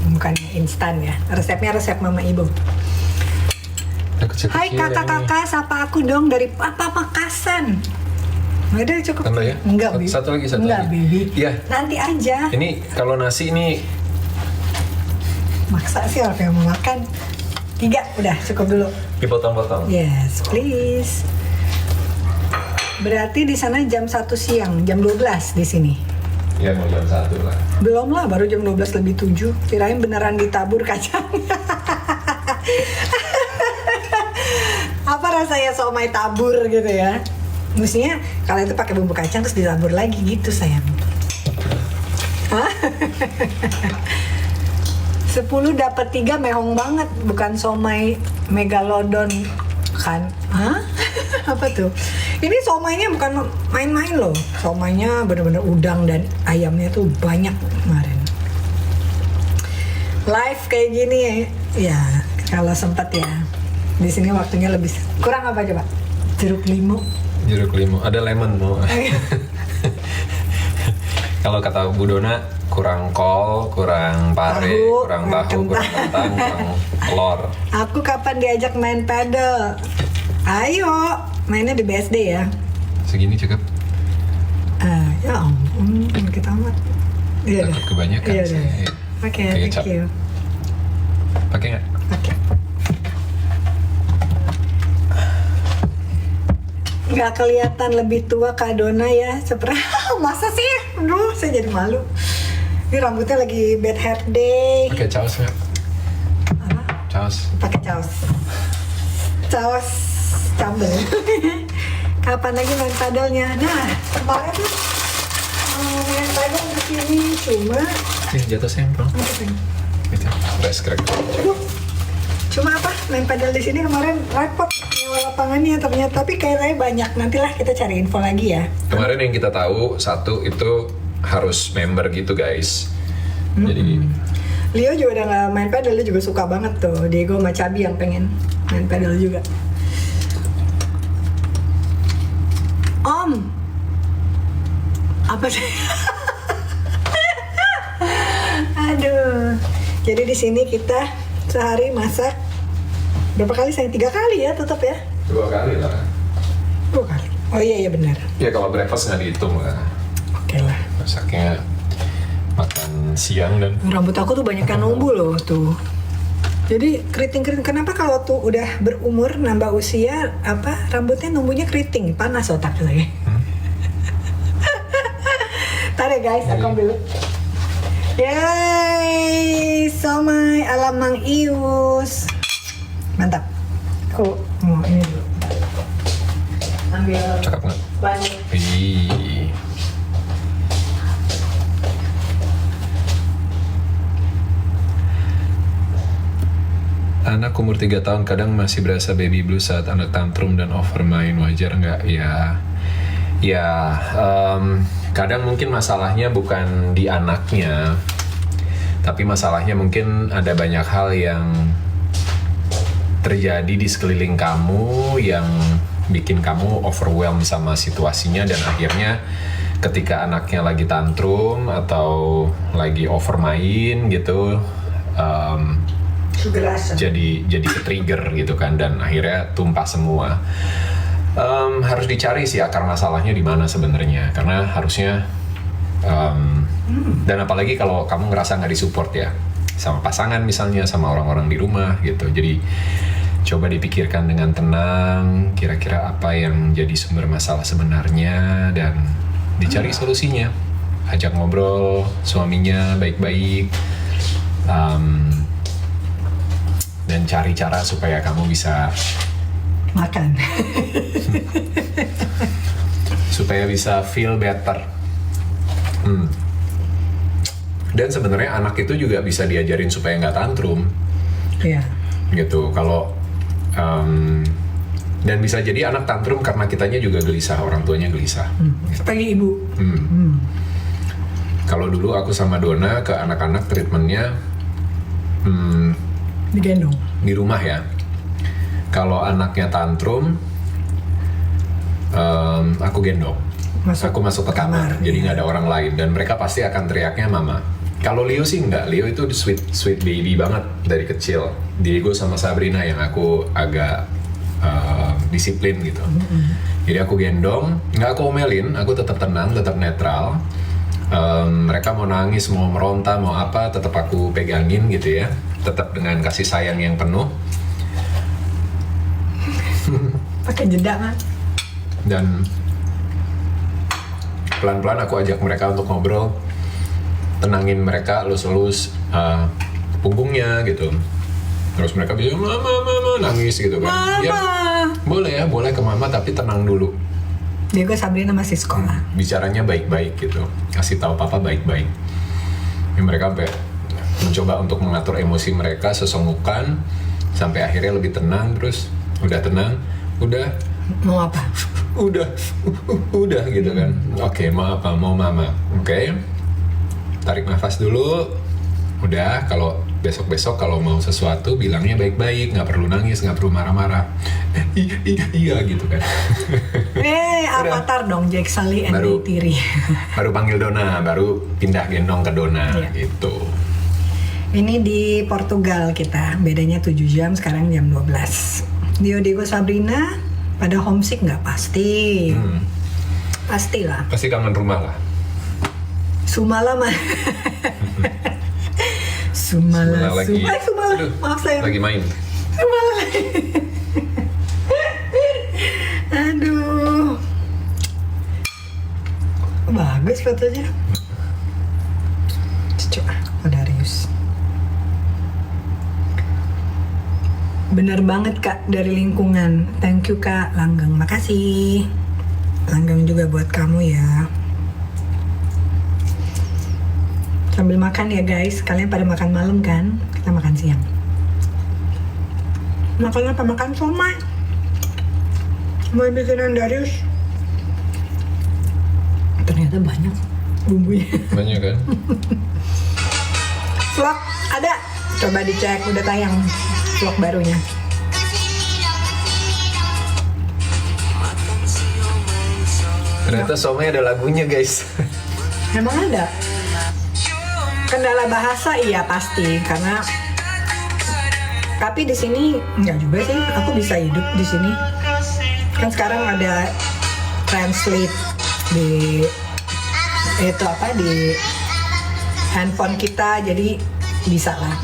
Bukan instan ya. Resepnya resep mama ibu. Hai kakak-kakak, sapa aku dong dari Papa Makasan. Nggak ada cukup. Tambah ya? Enggak, baby. Satu lagi. Enggak, baby. Iya. Nanti aja. Ini kalau nasi ini Maksa sih orang yang mau makan. 3, udah cukup dulu. dipotong-potong. Yes, please. Berarti di sana jam 1 siang, jam 12 di sini. Ya mau jam 1 lah. Belum lah, baru jam 12 lebih 7. Kirain beneran ditabur kacang. Apa rasanya somai tabur gitu ya? Mestinya kalau itu pakai bumbu kacang terus ditabur lagi gitu sayang. Hah? 10 dapat 3 mehong banget, bukan somai megalodon kan? Hah? Apa tuh? Ini somainya bukan main-main loh. Somainya bener-bener udang dan ayamnya tuh banyak kemarin. Live kayak gini ya, kalau sempat ya. Di sini waktunya lebih kurang apa coba? Jeruk limau. Jeruk limau, ada lemon mau. Kalau kata Bu Dona, kurang kol, kurang pare, kurang tahu, kurang kentang, kurang telur. Aku kapan diajak main paddle? Ayo, mainnya di BSD ya. Segini cukup. Ya ampun, kita amat. Iya Takut kebanyakan. Iya sih. deh. Oke, thank you. Pakai nggak? Oke. Nggak kelihatan lebih tua Kak Dona ya, seperti masa sih? Aduh, saya jadi malu. Ini rambutnya lagi bad hair day. Pakai caos nggak? Apa? Caos. Pakai caos. Caos cambel. Kapan lagi main padelnya? Nah, kemarin tuh sini cuma Jatuh sempel. apa sih? Itu, rice cracker. Cuma apa? Main padel di sini kemarin repot nyewa lapangannya ternyata, tapi kayaknya banyak. Nantilah kita cari info lagi ya. Kemarin yang kita tahu satu itu harus member gitu guys. Jadi Leo juga udah nggak main padel, dia juga suka banget tuh. Diego sama Cabi yang pengen main padel juga. Om, apa sih? Aduh. Jadi di sini kita sehari masak berapa kali? Sayang 3 kali ya, tetap ya? 2 kali lah. 2 kali. Oh iya benar. Ya kalau breakfast nggak dihitung lah. Oke lah. Masaknya makan siang dan Rambut aku tuh banyak yang numbuh loh tuh. Jadi keriting-keriting. Kenapa kalau tuh udah berumur nambah usia apa rambutnya numbuhnya keriting? Panas otak saya. Ntar ya guys, aku ambil dulu. Yeay, somai ala Mang Ius. Mantap. Aku mau ini dulu. Ambil cakep nggak? banyak. Ih. Anak umur 3 tahun kadang masih berasa baby blues saat anak tantrum dan overmain, wajar nggak? Kadang mungkin masalahnya bukan di anaknya, tapi masalahnya mungkin ada banyak hal yang terjadi di sekeliling kamu yang bikin kamu overwhelmed sama situasinya, dan akhirnya ketika anaknya lagi tantrum atau lagi overmain gitu, jadi ke-trigger gitu kan, dan akhirnya tumpah semua. Harus dicari sih akar masalahnya di mana sebenarnya, karena harusnya dan apalagi kalau kamu ngerasa nggak disupport ya sama pasangan misalnya, sama orang-orang di rumah gitu. Jadi coba dipikirkan dengan tenang kira-kira apa yang jadi sumber masalah sebenarnya dan dicari solusinya. Ajak ngobrol suaminya baik-baik, dan cari cara supaya kamu bisa Makan. supaya bisa feel better. Dan sebenarnya anak itu juga bisa diajarin supaya nggak tantrum. Iya. Gitu. Kalau dan bisa jadi anak tantrum karena kitanya juga gelisah, orang tuanya gelisah. Sebagai ibu. Kalau dulu aku sama Dona ke anak-anak treatmentnya Digendong. di rumah ya. Kalau anaknya tantrum, aku gendong. Aku masuk ke kamar, jadi nggak ada orang lain, dan mereka pasti akan teriaknya mama. Kalau Leo sih nggak, Leo itu sweet baby banget dari kecil. Diego sama Sabrina yang aku agak disiplin gitu. Jadi aku gendong, nggak aku omelin, aku tetap tenang, tetap netral. Mereka mau nangis, mau meronta, mau apa, tetap aku pegangin gitu ya, tetap dengan kasih sayang yang penuh. Pakai jeda kan? Dan pelan-pelan aku ajak mereka untuk ngobrol, tenangin mereka, elus-elus punggungnya gitu. Terus mereka bilang mama nangis gitu kan. Mama. Ya, boleh ke mama, tapi tenang dulu. Diego Sabrina masih sekolah. Bicaranya baik-baik gitu, kasih tahu papa baik-baik. Ya, mereka sampai mencoba untuk mengatur emosi mereka, sesenggukan sampai akhirnya lebih tenang. Terus udah tenang, udah Mau apa? udah gitu kan. Oke, mau apa? Mau mama. Oke. Tarik nafas dulu. Udah, kalau besok-besok kalau mau sesuatu bilangnya baik-baik, nggak perlu nangis, nggak perlu marah-marah. Iya gitu kan. Avatar dong, Jack Sully and Neytiri. Baru panggil Dona, baru pindah gendong ke Dona gitu. Ini di Portugal kita, bedanya 7 jam, sekarang jam 12. Diego Sabrina pada homesick nggak? Pasti. Pastilah. Pasti kangen rumah lah. Sumala mah. Sumala lagi. Sumala. Aduh, Maaf saya. lagi main. Sumala lagi. Aduh. Bagus fotonya. Coba, Darius. Bener banget Kak, dari lingkungan. Thank you Kak Langgeng, makasih. Langgeng juga buat kamu ya. Sambil makan ya guys, kalian pada makan malam kan? Kita makan siang. Makan apa? Makan somai. Mau bikinan Darius. Ternyata banyak bumbunya. Banyak kan? Vlog ada, coba dicek, udah tayang vlog barunya. Ternyata somai ada lagunya guys. Emang ada? Kendala bahasa iya pasti, karena tapi di sini enggak juga sih. Aku bisa hidup di sini. Kan sekarang ada translate di itu apa di handphone kita, jadi bisa lah.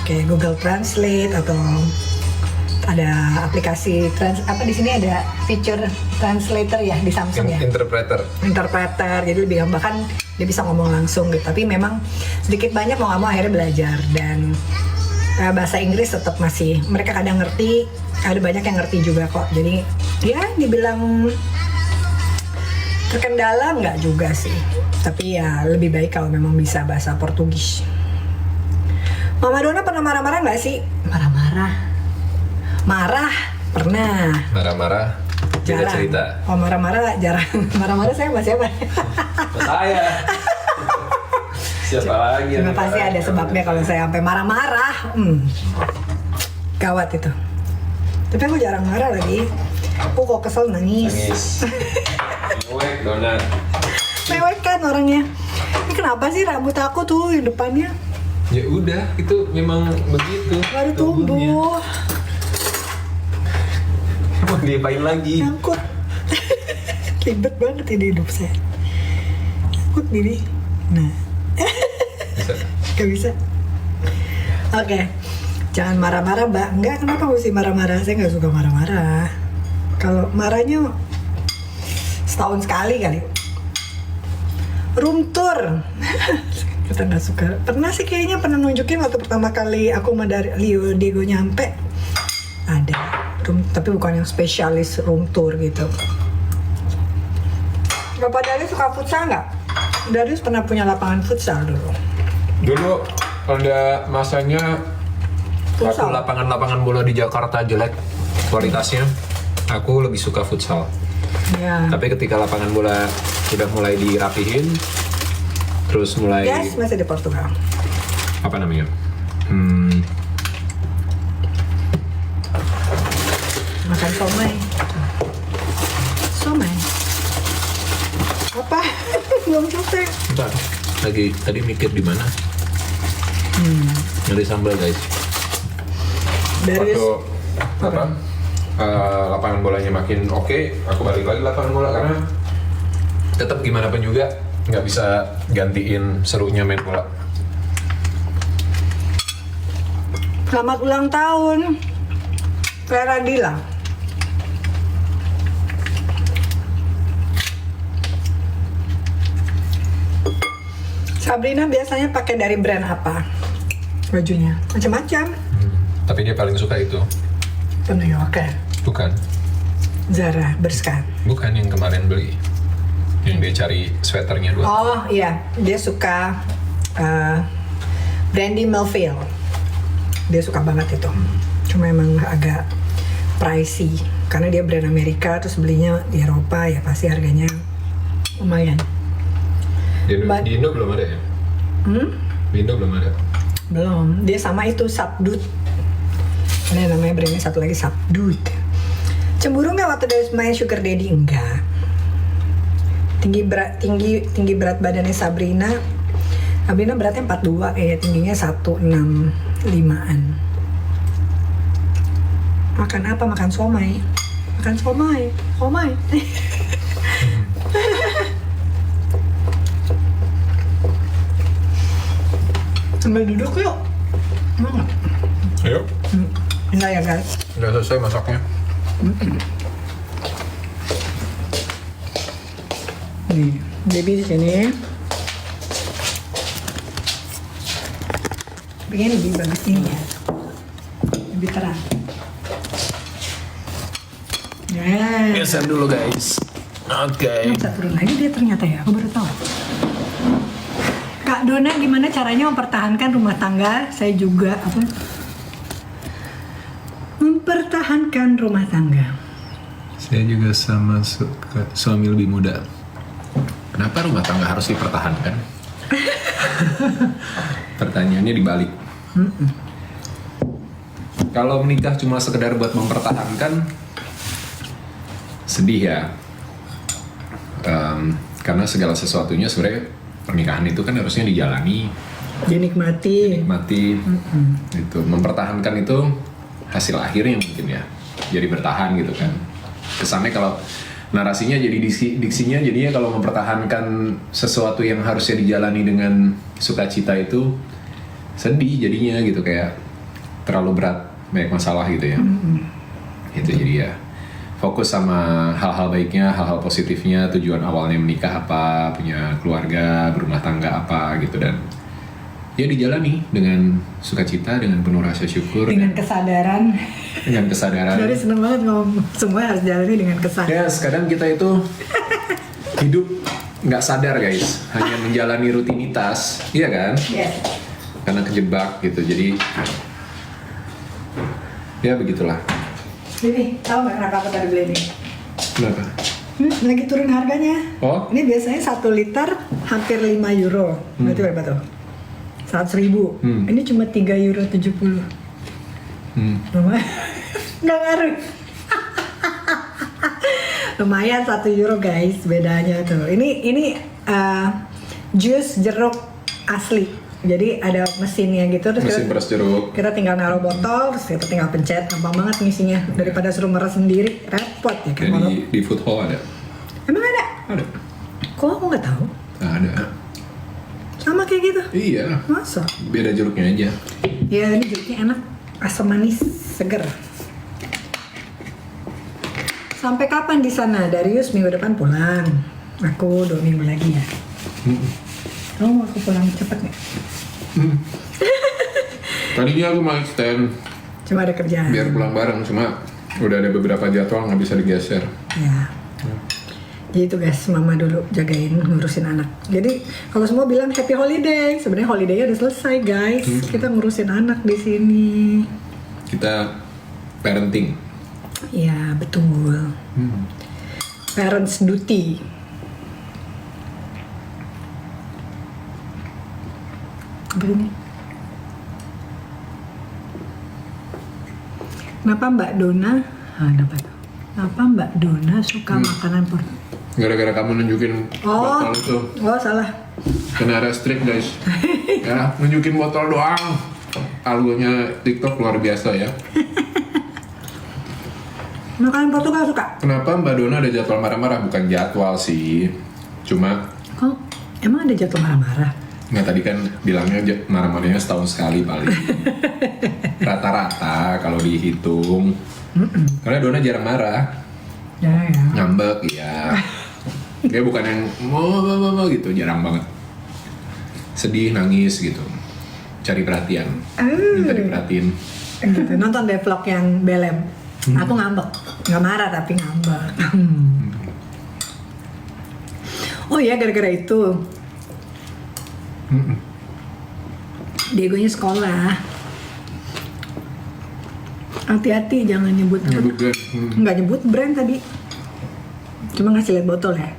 Kayak Google Translate atau ada aplikasi apa di sini ada feature translator ya di Samsung ya. Interpreter, jadi lebih gampang, bahkan dia bisa ngomong langsung gitu. Tapi memang sedikit banyak mau nggak mau akhirnya belajar, dan bahasa Inggris tetap masih mereka kadang ngerti, ada banyak yang ngerti juga kok. Jadi ya dibilang terkendala nggak juga sih, tapi ya lebih baik kalau memang bisa bahasa Portugis. Mama Dona pernah marah-marah nggak sih? Marah pernah. Marah-marah beda Jarang. cerita. Oh, marah-marah jarang. Marah-marah saya sama siapa? Saya. Siapa lagi? Cuma pasti ada sebabnya kalau saya sampai marah-marah. Gawat itu. Tapi aku jarang marah lagi. Aku kok kesel nangis. Mewek donat. Mewek kan orangnya. Ini kenapa sih rambut aku tuh yang depannya Ya udah, itu memang begitu. baru tubuhnya. tumbuh? Mau diapain lagi? Nyangkut. Ribet banget ini hidup saya. Nyangkut gini. Nah. Bisa. Gak bisa. Oke. Jangan marah-marah, Mbak. Enggak, kenapa mesti marah-marah? Saya nggak suka marah-marah. Kalau marahnya setahun sekali kali. Room tour. Kita nggak suka. Pernah sih kayaknya pernah nunjukin waktu pertama kali aku sama dari Rio Diego nyampe. Ada room, tapi bukan yang spesialis room tour gitu. Bapak Darius suka futsal nggak? Darius pernah punya lapangan futsal dulu. Dulu ada masanya Futsal. waktu lapangan-lapangan bola di Jakarta jelek kualitasnya, aku lebih suka futsal. Ya. Tapi ketika lapangan bola sudah mulai dirapihin, terus mulai Yes, masih di Portugal. apa namanya? Makan somai. Somai. Apa? Belum selesai. Bentar, tadi mikir di mana? Nyari sambal guys. Darius. Waktu apa? Lapangan bolanya makin oke, aku balik lagi lapangan bola karena tetap gimana pun juga nggak bisa gantiin serunya main bola. Selamat ulang tahun, Vera Dila. Sabrina biasanya pakai dari brand apa? Bajunya macam-macam. Tapi dia paling suka itu. New Yorker, Bukan, Zara, Bershka. bukan yang kemarin beli. Yang dia cari sweaternya dua. Oh iya, dia suka Brandy Melville. Dia suka banget itu. Cuma emang agak pricey karena dia brand Amerika, terus belinya di Eropa ya pasti harganya lumayan. Di Indo belum ada ya? Di Indo belum ada. Belum. Dia sama itu Subdued. Ini namanya brandnya satu lagi Subdued. Cemburu nggak waktu dari main Sugar Daddy? Enggak. Tinggi berat badannya Sabrina beratnya 42, tingginya 165-an. Makan apa? Makan somai. Sambil duduk yuk. Mau nggak? Ayo. Enggak ya guys. Udah selesai masaknya. Nih, baby di sini. Pengen lebih bagus ini ya, lebih terang. Ya. Geser dulu guys. Oke. Bisa turun lagi dia ternyata ya, aku baru tahu. Kak, Mbak Dona gimana caranya mempertahankan rumah tangga? Saya juga mempertahankan rumah tangga. Saya juga sama suami lebih muda. Kenapa rumah tangga harus dipertahankan? Pertanyaannya dibalik. Kalau menikah cuma sekedar buat mempertahankan, sedih ya. Karena segala sesuatunya sebenarnya pernikahan itu kan harusnya dijalani, Dinikmati. Itu mempertahankan itu hasil akhirnya mungkin ya, jadi bertahan gitu kan. Kesannya kalau narasinya jadi diksinya jadinya kalau mempertahankan sesuatu yang harusnya dijalani dengan sukacita itu sedih jadinya gitu, kayak terlalu berat, banyak masalah gitu ya. Itu jadi ya fokus sama hal-hal baiknya, hal-hal positifnya, tujuan awalnya menikah apa, punya keluarga, berumah tangga apa gitu, dan ya dijalani dengan sukacita, dengan penuh rasa syukur, Dengan kesadaran. dengan kesadaran. Dari seneng banget ngomong semua harus jalani dengan kesadaran. Ya, kadang kita itu hidup nggak sadar guys, hanya menjalani rutinitas, iya kan? Yes. Karena kejebak gitu, jadi ya begitulah. Ini tahu nggak kenapa aku tadi beli ini? Kenapa? Lagi turun harganya. Oh? Ini biasanya 1 liter hampir 5 euro. Berarti berapa tuh? 100.000. Ini cuma 3,70 euro. Lumayan. Nggak ngaruh. Lumayan 1 euro guys, bedanya tuh. Ini jus jeruk asli. Jadi ada mesinnya gitu, terus Mesin peras jeruk. kita tinggal naruh botol, terus kita tinggal pencet, gampang banget ngisinya. Daripada suruh meres sendiri, repot ya kan. Di food hall ada. Emang ada? Ada. Kok aku nggak tahu? Ada. Sama kayak gitu? Iya. Masa? Beda jeruknya aja. Ya ini jeruknya enak, asam manis, seger. Sampai kapan di sana? Darius minggu depan pulang. Aku 2 minggu lagi ya. Kamu mau aku pulang cepet nggak? Tadinya aku mau extend Cuma ada kerjaan. biar pulang bareng, cuma udah ada beberapa jadwal nggak bisa digeser. Ya. Jadi itu guys, mama dulu jagain ngurusin anak. Jadi kalau semua bilang happy holiday, sebenarnya holiday-nya udah selesai guys. Kita ngurusin anak di sini. Kita parenting. Ya betul. Parents duty. Apa ini? Kenapa Mbak Dona? Kenapa tuh? Kenapa Mbak Dona suka makanan Portugis? Gara-gara kamu nunjukin botol itu. Oh salah. Kena restrict guys. Ya, nunjukin botol doang. Algonya TikTok luar biasa ya. Makanan Portugal suka? Kenapa Mbak Dona ada jadwal marah-marah? Bukan jadwal sih. Cuma, Kok emang ada jatuh marah-marah? nggak tadi kan bilangnya marah-marahnya setahun sekali paling. Rata-rata kalau dihitung. Karena Dona jarang marah. Ya ya. Ngambek ya. Dia bukan yang mau gitu, jarang banget. Sedih, nangis gitu. Cari perhatian. Minta diperhatiin. Gitu. Nonton deh vlog yang Belem. Aku ngambek. Nggak marah tapi ngambek. Oh iya gara-gara itu. Diegonya sekolah. Hati-hati jangan nyebut apa. Nyebut brand. Nggak nyebut brand tadi. Cuma ngasih lihat botol ya.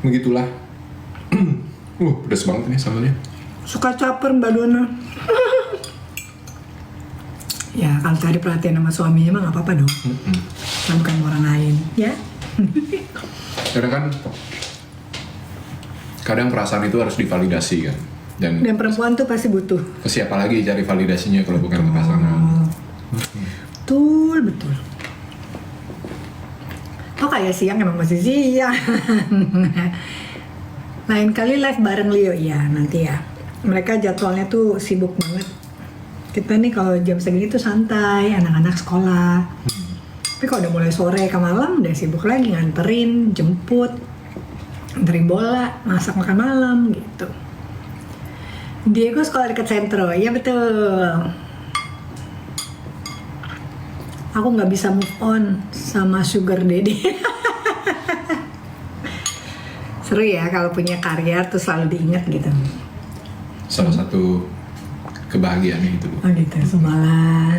Begitulah. Pedas banget nih sambalnya. Suka caper Mbak Dona. Ya kalau cari perhatian sama suaminya mah nggak apa-apa dong. Kan bukan orang lain, ya. Kadang perasaan itu harus divalidasi kan. Dan Dan perempuan tuh pasti butuh. ke siapa lagi cari validasinya kalau bukan ke pasangan. Betul, betul. Oh kayak siang emang masih siang. Lain kali live bareng Leo ya nanti ya. Mereka jadwalnya tuh sibuk banget. Kita nih kalau jam segini tuh santai, anak-anak sekolah. Tapi kalau udah mulai sore ke malam udah sibuk lagi nganterin, jemput, nganterin bola, masak makan malam gitu. Diego sekolah dekat Sentro, iya betul. Aku nggak bisa move on sama sugar daddy. Seru ya kalau punya karya terus selalu diingat gitu. Salah satu kebahagiaannya itu, Bu. Oh gitu, semalah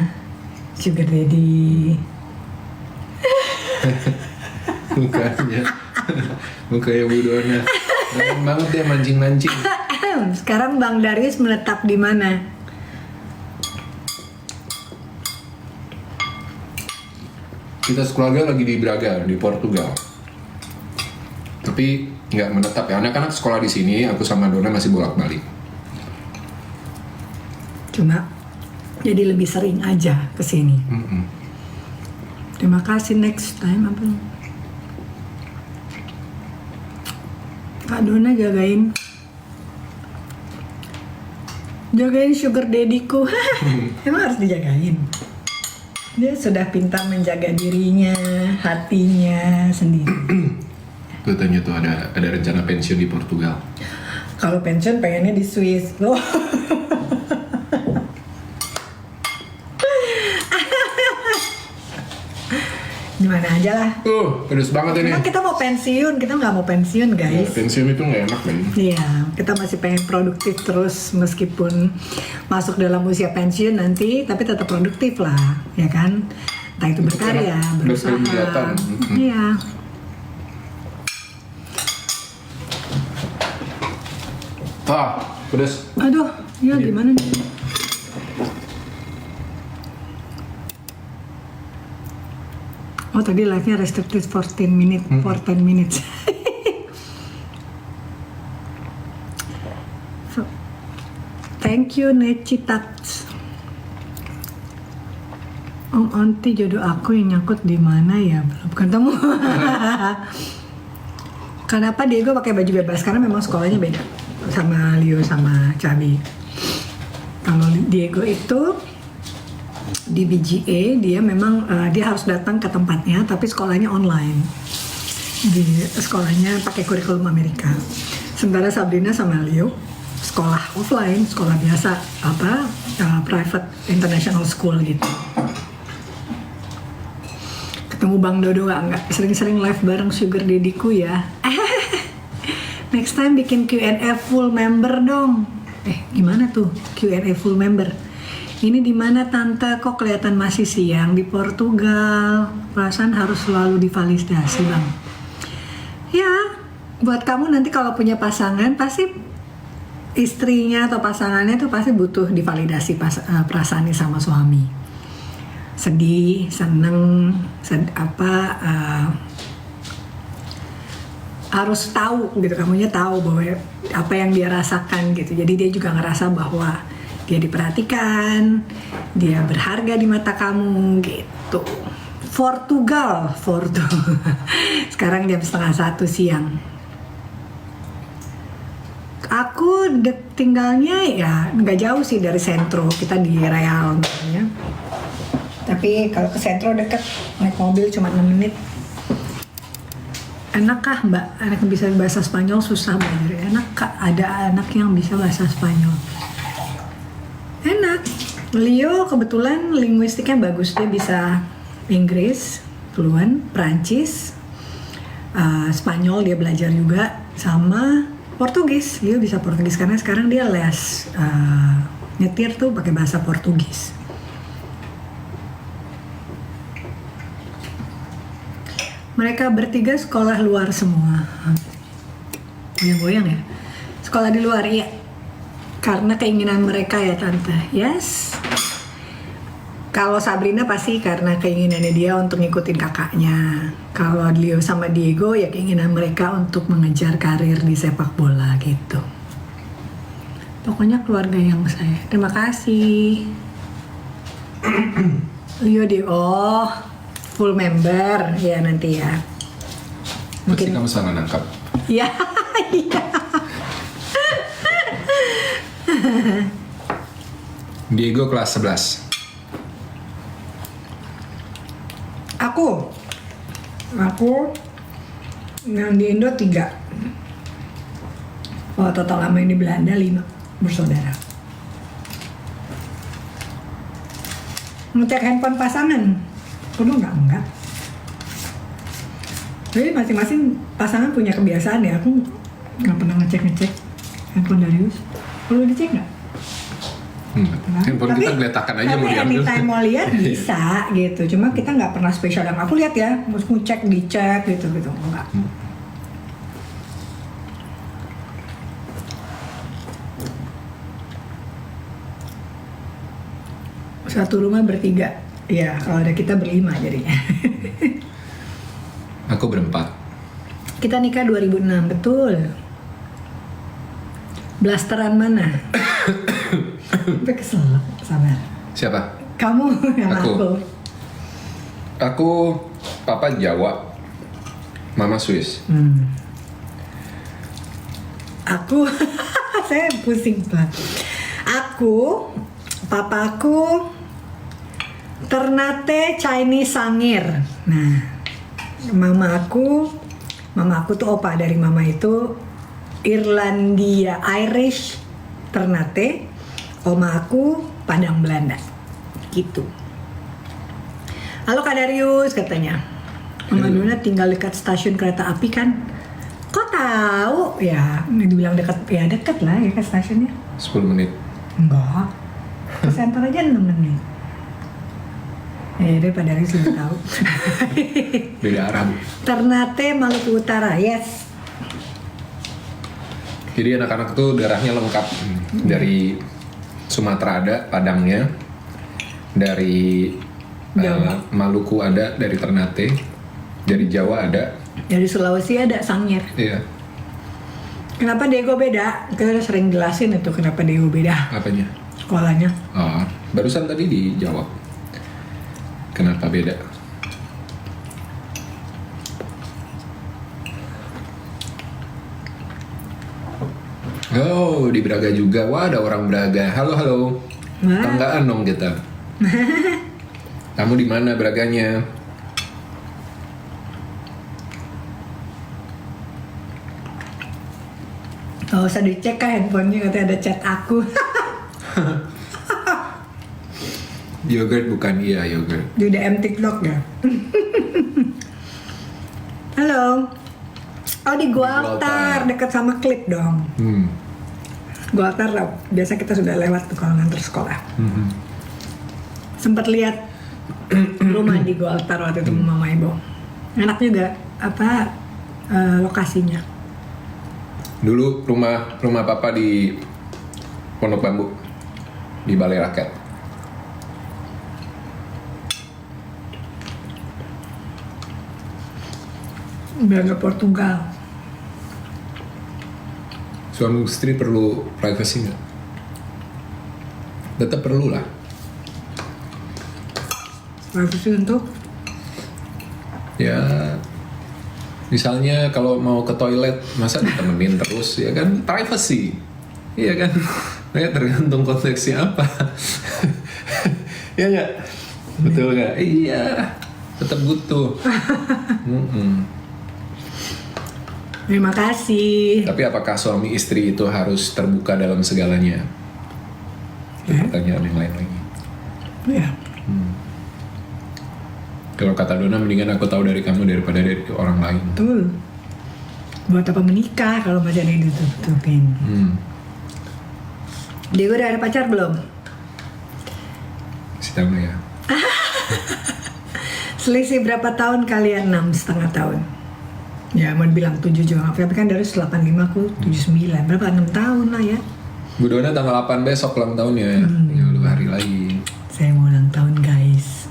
sugar daddy. Mukanya Bu Dona. Keren banget ya mancing-mancing. Sekarang Bang Darius menetap di mana? Kita sekeluarga lagi di Braga, di Portugal. Tapi nggak menetap ya. Anak-anak sekolah di sini, aku sama Dona masih bolak-balik. Cuma jadi lebih sering aja ke sini. Terima kasih, next time apa? Kak Dona jagain sugar daddy-ku. Emang harus dijagain. Dia sudah pintar menjaga dirinya, hatinya sendiri. Katanya tuh ada rencana pensiun di Portugal. Kalau pensiun pengennya di Swiss. Loh. Gimana aja lah. Pedes banget ini. Emang kita mau pensiun, kita nggak mau pensiun guys. Pensiun itu nggak enak, kan? Iya, kita masih pengen produktif terus meskipun masuk dalam usia pensiun nanti, tapi tetap produktif lah, ya kan? Entah itu berkarya, berusaha. Berkegiatan. Iya. Pedes. Aduh, ya gimana nih? Oh tadi live-nya restricted 14 minutes. So, thank you Necitats. Om Onti jodoh aku yang nyangkut di mana ya? Belum ketemu. Kenapa Diego pakai baju bebas? Karena memang sekolahnya beda sama Leo sama Cabi. Kalau Diego itu di BGA dia memang dia harus datang ke tempatnya, tapi sekolahnya online. Di sekolahnya pakai kurikulum Amerika. Sementara Sabrina sama Leo sekolah offline, sekolah biasa private international school gitu. Ketemu Bang Dodo nggak sering-sering live bareng sugar daddy-ku ya. Next time bikin Q&A full member dong. Gimana tuh Q&A full member? Ini di mana tante, kok kelihatan masih siang? Di Portugal. Perasaan harus selalu divalidasi, Bang. Ya, buat kamu nanti kalau punya pasangan pasti istrinya atau pasangannya tuh pasti butuh divalidasi perasaannya sama suami. Sedih, seneng, harus tahu gitu, kamunya tahu bahwa apa yang dia rasakan gitu. Jadi dia juga ngerasa bahwa dia diperhatikan, dia berharga di mata kamu gitu. Portugal. Sekarang jam 12:30 siang. Aku tinggalnya ya nggak jauh sih dari sentro, kita di Real namanya. Tapi kalau ke sentro deket, naik mobil cuma 6 menit. Enak kah Mbak? Anak yang bisa bahasa Spanyol susah belajar. Enak kah? Ada anak yang bisa bahasa Spanyol. Enak. Leo kebetulan linguistiknya bagus, dia bisa Inggris, fluent, Prancis, Spanyol dia belajar juga, sama Portugis. Leo bisa Portugis karena sekarang dia les nyetir tuh pakai bahasa Portugis. Mereka bertiga sekolah luar semua. Goyang-goyang ya. Sekolah di luar, iya. Karena keinginan mereka ya Tante. Yes. Kalau Sabrina pasti karena keinginannya dia untuk ngikutin kakaknya. Kalau Leo sama Diego ya keinginan mereka untuk mengejar karir di sepak bola gitu. Pokoknya keluarga yang saya. Terima kasih. Leo Diego full member ya nanti ya. Mungkin kamu salah nangkap. Iya. Diego kelas 11. Aku yang di Indo 3. Oh, total lama yang di Belanda 5 bersaudara. Ngecek handphone pasangan perlu nggak? Enggak. Jadi masing-masing pasangan punya kebiasaan ya. Aku Nggak pernah ngecek handphone Darius. Perlu dicek nggak? Handphone kita geletakan aja mau tapi diambil. anytime mau lihat bisa gitu. Cuma kita nggak pernah spesial yang aku lihat ya, harus ngecek, dicek gitu enggak. Satu rumah bertiga, ya kalau ada kita berlima jadinya. Aku berempat. Kita nikah 2006, betul. Blasteran mana? Sampai kesel, sabar. Siapa? Kamu yang Aku. Aku papa Jawa, mama Swiss. Aku, saya pusing banget. Papaku Ternate Chinese Sangir. Nah, mama aku tuh opa dari mama itu Irlandia Irish Ternate, oma aku Padang Belanda, gitu. Halo Kak Darius, katanya. Mama Dona tinggal dekat stasiun kereta api kan? Kok tahu? Ya, dibilang dekat, ya dekat lah ya ke stasiunnya. 10 menit. Enggak, ke center aja 6 menit. Daripada Darius lebih tahu. Beda arah, Bu. Ternate Maluku Utara, yes. Jadi anak-anak tuh darahnya lengkap. Dari Sumatera ada, Padangnya. Dari Maluku ada, dari Ternate. Dari Jawa ada. Dari Sulawesi ada Sangir. Iya. Kenapa Daegu beda? Kita udah sering jelasin itu kenapa Daegu beda Apanya? sekolahnya. Oh, barusan tadi dijawab. Kenapa beda? Oh, di Braga juga. Wah, ada orang Braga. Halo. Wah. Tanggaan dong kita. Kamu di mana Braganya? Gak usah dicek kan handphonenya, katanya ada chat aku. Yogurt bukan, iya yogurt. Di DM TikTok ya. Halo. Oh di Gualtar, dekat sama Klip dong. Gualtar lah, biasa kita sudah lewat tuh kalau nganter sekolah. Sempat lihat rumah di Gualtar waktu itu Mama Ibu. Enak juga lokasinya. Dulu rumah papa di Pondok Bambu, di Balai Rakyat. Belanda Portugal. Suami istri perlu privacy nggak? Tetap perlu lah. Privacy untuk? Ya, misalnya kalau mau ke toilet, masa ditemenin terus, ya kan? Privacy, iya kan? Ya tergantung konteksnya apa. Ya nggak? Betul nggak? Iya, tetap butuh. Terima kasih. Tapi apakah suami istri itu harus terbuka dalam segalanya? Itu pertanyaan yang lain lagi. Iya. Kalau kata Dona, mendingan aku tahu dari kamu daripada dari orang lain. Betul. Buat apa menikah kalau masih ada yang ditutupin? Dia udah ada pacar belum? Si Tama ya. Selisih berapa tahun kalian? 6,5 tahun. Ya mau dibilang 7 juga, tapi kan dari 85 aku 79. Berapa? 6 tahun lah ya. Bu Dona tanggal 8 besok ulang tahunnya. Ya 2 hari lagi. Saya mau ulang tahun guys.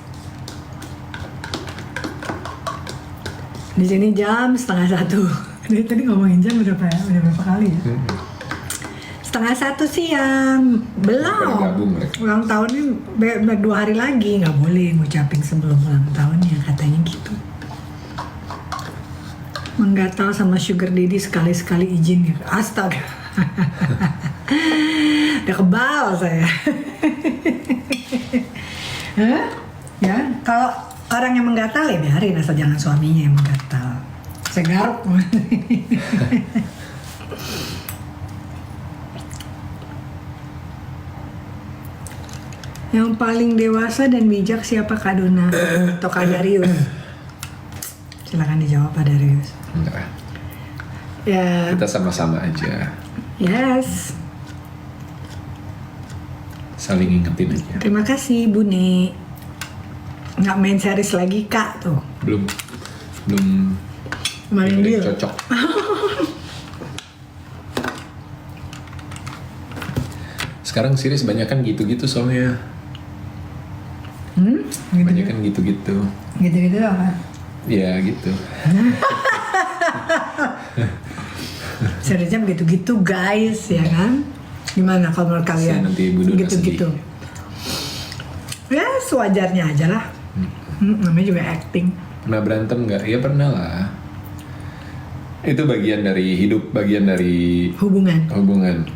Di sini jam 12:30. Dia tadi ngomongin jam berapa ya? Udah berapa kali ya? 12:30 siang. Belum. Gabung mereka. Ulang tahunnya 2 hari lagi. Nggak boleh ngucapin sebelum ulang tahunnya, katanya gitu. Menggatal sama sugar daddy sekali-sekali izin ya. Astaga. Udah kebal saya. Hah? Ya, kalau orang yang menggatal ya biarin, asal jangan suaminya yang menggatal. Saya garuk. Yang paling dewasa dan bijak siapa, Kak Dona atau Kak Darius? Silakan dijawab Pak Darius. Enggak. Ya. Kita sama-sama aja. Yes. Saling ingetin aja. Terima kasih Bune. Nggak main series lagi Kak tuh. Belum Main deal. cocok. Sekarang series banyak kan gitu-gitu soalnya. Banyak kan gitu-gitu. Gitu-gitu apa? Ya gitu. Seriesnya begitu-gitu guys, ya kan? Gimana kalau menurut kalian? Nanti Bu Dona Gitu-gitu. Ya sewajarnya aja lah. Namanya juga acting. Pernah berantem nggak? Ya pernah lah. Itu bagian dari hidup, bagian dari Hubungan.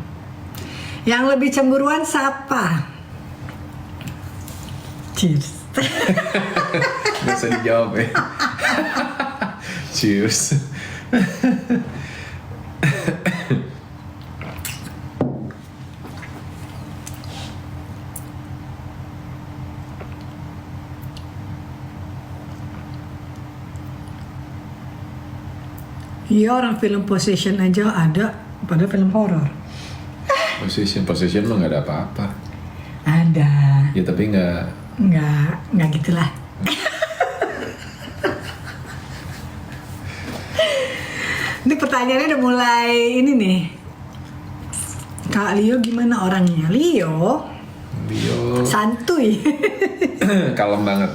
Yang lebih cemburuan siapa? Cheers. Gak usah dijawab ya. Cheers. Iya, orang film Possession aja ada pada film horor. Possession mah nggak ada apa-apa. Ada. Ya tapi nggak. Nggak gitulah. Ini pertanyaannya udah mulai ini nih. Kak Leo gimana orangnya? Leo santuy. Kalem banget.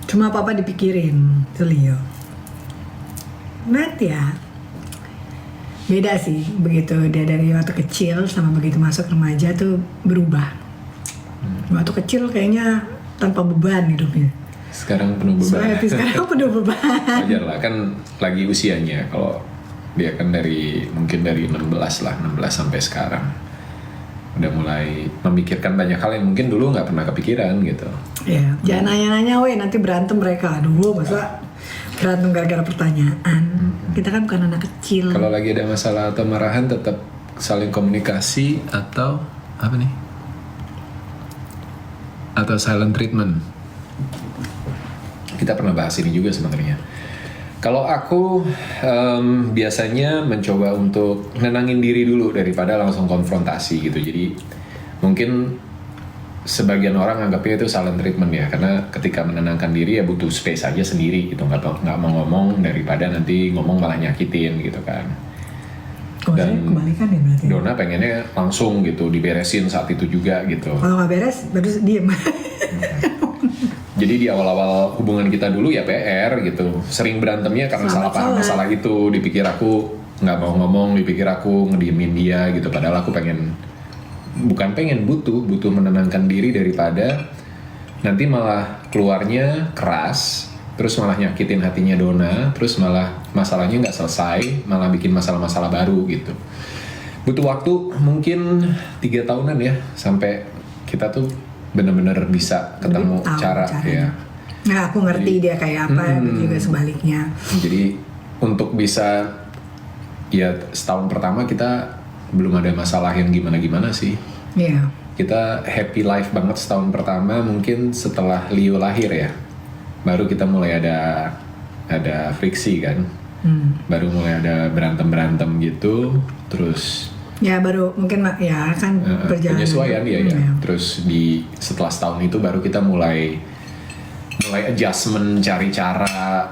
Cuma apa dipikirin tuh Leo. Nanti ya. Beda sih begitu dia dari waktu kecil sama begitu masuk remaja tuh berubah. Waktu kecil kayaknya tanpa beban hidupnya. Sekarang penuh beban. So happy sekarang penuh beban. Wajar lah kan lagi usianya. Kalau dia kan mungkin dari 16 sampai sekarang udah mulai memikirkan banyak hal yang mungkin dulu nggak pernah kepikiran gitu. Iya, jangan nanya-nanya weh nanti berantem mereka. Aduh, masa berantem gara-gara pertanyaan. Kita kan bukan anak kecil. Kalau lagi ada masalah atau marahan tetap saling komunikasi atau apa nih? Atau silent treatment. Kita pernah bahas ini juga sebenarnya. Kalau aku biasanya mencoba untuk nenangin diri dulu daripada langsung konfrontasi gitu. Jadi mungkin sebagian orang anggapnya itu silent treatment ya, karena ketika menenangkan diri ya butuh space aja sendiri gitu, nggak mau ngomong daripada nanti ngomong malah nyakitin gitu kan. Kalau saya kebalikan ya berarti. Dona pengennya langsung gitu diberesin saat itu juga gitu. Kalau nggak beres baru diem. Jadi di awal-awal hubungan kita dulu ya PR gitu, sering berantemnya karena salah paham masalah itu. Dipikir aku nggak mau ngomong, dipikir aku ngediemin dia gitu, padahal aku butuh menenangkan diri daripada nanti malah keluarnya keras, terus malah nyakitin hatinya Dona, terus malah masalahnya nggak selesai, malah bikin masalah-masalah baru gitu. Butuh waktu mungkin 3 tahunan ya sampai kita tuh benar-benar bisa ketemu cara ya. Nah, aku ngerti dia kayak apa, juga sebaliknya. Jadi untuk bisa ya setahun pertama kita belum ada masalah yang gimana-gimana sih. Iya. Kita happy life banget setahun pertama, mungkin setelah Leo lahir ya. Baru kita mulai ada friksi kan. Baru mulai ada berantem gitu, terus ya baru mungkin ya kan perjalanan penyesuaian ya. Terus setelah setahun itu baru kita mulai adjustment, cari cara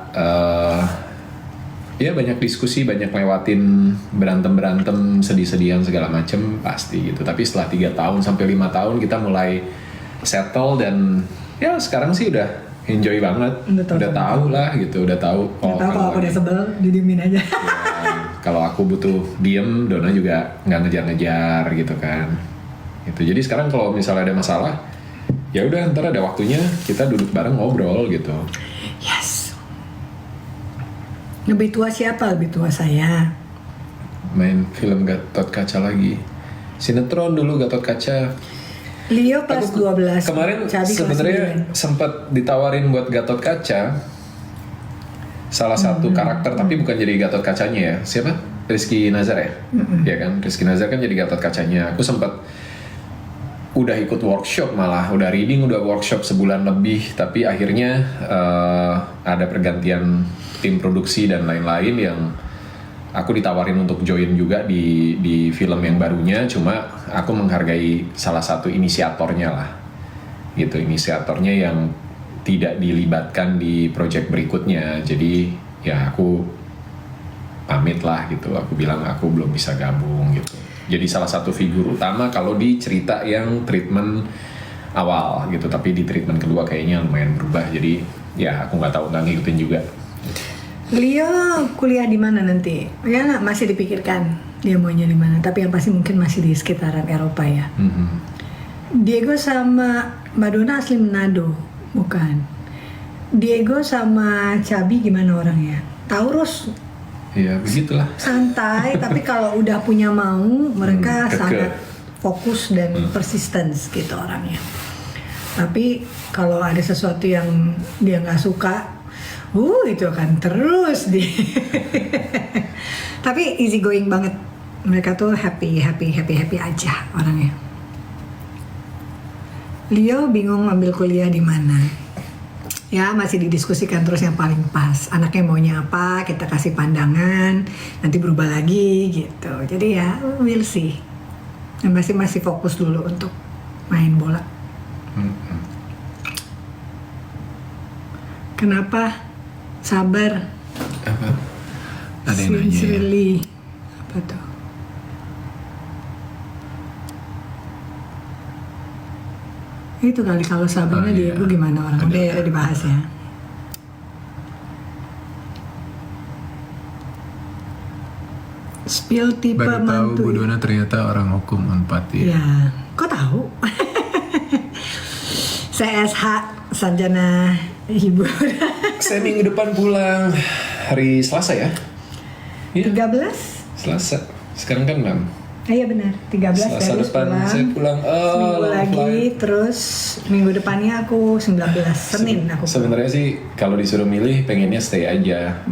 ya banyak diskusi, banyak lewatin berantem sedih-sedihan segala macem pasti gitu. Tapi setelah 3 tahun sampai 5 tahun kita mulai settle dan ya sekarang sih udah enjoy banget. Udah tahu lah gitu, udah tahu. Kalau aku udah sebel didiemin aja. Ya, kalau aku butuh diem, Dona juga nggak ngejar-ngejar gitu kan. Gitu. Jadi sekarang kalau misalnya ada masalah, ya udah ntar ada waktunya kita duduk bareng ngobrol gitu. Yes. Lebih tua siapa? Lebih tua saya. Main film Gatot Kaca lagi. Sinetron dulu Gatot Kaca. Leo kelas 12. Kemarin sebenarnya sempat ditawarin buat Gatot Kaca. Salah satu karakter, tapi bukan jadi Gatot Kacanya ya. Siapa? Rizky Nazar ya? Ya kan? Rizky Nazar kan jadi Gatot Kacanya. Aku sempat udah ikut workshop, malah udah reading, udah workshop sebulan lebih, tapi akhirnya ada pergantian tim produksi dan lain-lain yang aku ditawarin untuk join juga di film yang barunya. Cuma aku menghargai salah satu inisiatornya lah, gitu, inisiatornya yang tidak dilibatkan di project berikutnya. Jadi ya aku pamit lah gitu, aku bilang aku belum bisa gabung gitu. Jadi salah satu figur utama kalau di cerita yang treatment awal gitu, tapi di treatment kedua kayaknya lumayan berubah. Jadi ya aku nggak tahu, nggak ngikutin juga. Leo kuliah di mana nanti? Ya nggak, masih dipikirkan dia maunya di mana. Tapi yang pasti mungkin masih di sekitaran Eropa ya. Diego sama Mbak Dona asli Manado, bukan? Diego sama Cabi gimana orangnya? Taurus. Ya begitulah. Santai, tapi kalau udah punya mau, mereka kekeh. sangat fokus dan persistence gitu orangnya. Tapi kalau ada sesuatu yang dia nggak suka, itu akan terus di. Tapi easy going banget. Mereka tuh happy aja orangnya. Leo bingung ambil kuliah di mana. Ya masih didiskusikan terus yang paling pas. Anaknya maunya apa, kita kasih pandangan, nanti berubah lagi gitu. Jadi ya we'll see. Yang masih fokus dulu untuk main bola. Kenapa? Sabar. Apa? Ada yang nanya. Sincerely. Apa tuh? Itu kali kalau sabarnya Diego gimana orang udah dibahas ya. Spill tipe Baru tahu mantu. Bu Dona ternyata orang hukum Unpad ya. Ya, kok tahu? CSH Sarjana Hiburan. Saya minggu depan pulang hari Selasa ya. Iya. 13? Selasa. Sekarang kan 6. Iya benar, 13 Selasa Darus depan pulang. saya pulang. Seminggu lagi, flight. terus minggu depannya aku 19 Senin aku pulang. Sebenarnya sih kalau disuruh milih pengennya stay aja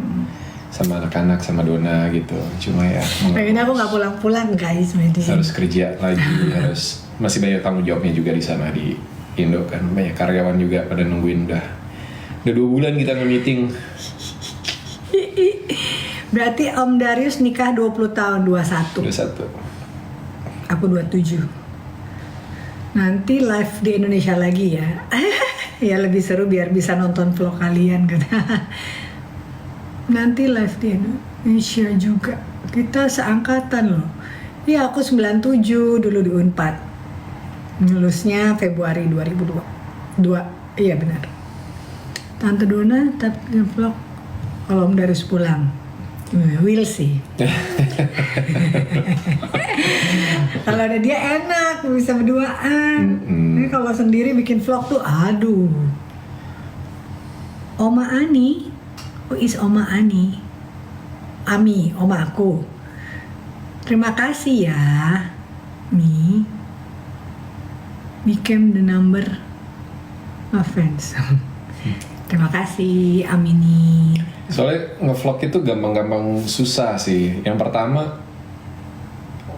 sama anak-anak sama Dona gitu. Cuma ya Pengennya aku nggak pulang-pulang guys, di sini. harus kerja lagi, harus masih banyak tanggung jawabnya juga di sana di Indo kan, banyak karyawan juga pada nungguin udah 2 bulan kita nge-meeting. Berarti Om Darius nikah 20 tahun, 21. 21. Aku 27. Nanti live di Indonesia lagi ya. Ya lebih seru biar bisa nonton vlog kalian gitu. Nanti live di Indonesia juga. Kita seangkatan loh. Iya aku 97 dulu di Unpad. Lulusnya Februari 2002. Iya benar. Tante Dona tapi vlog kalau Om Darius pulang. Will sih. Kalau ada dia enak, bisa berduaan. Ini kalau sendiri bikin vlog tuh, aduh. Oma Ani, who is Oma Ani? Ami, oma aku. Terima kasih ya, Mi. Became the number of friends. Terima kasih, Amini. Soalnya nge-vlog itu gampang-gampang susah sih. Yang pertama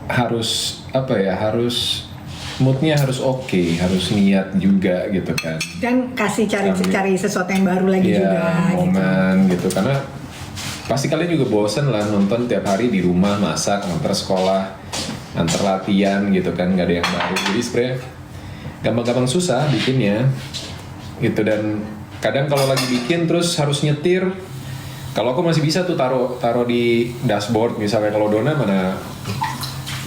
harus apa ya? Harus moodnya harus oke, harus niat juga gitu kan. Dan kasih cari sesuatu yang baru lagi Iya, juga momen gitu. Karena pasti kalian juga bosen lah nonton tiap hari di rumah, masak, antar sekolah, antar latihan gitu kan, nggak ada yang baru. Jadi sebenarnya gampang-gampang susah bikinnya gitu. Dan kadang kalau lagi bikin terus harus nyetir. Kalau aku masih bisa tuh taruh di dashboard misalnya. Kalau Dona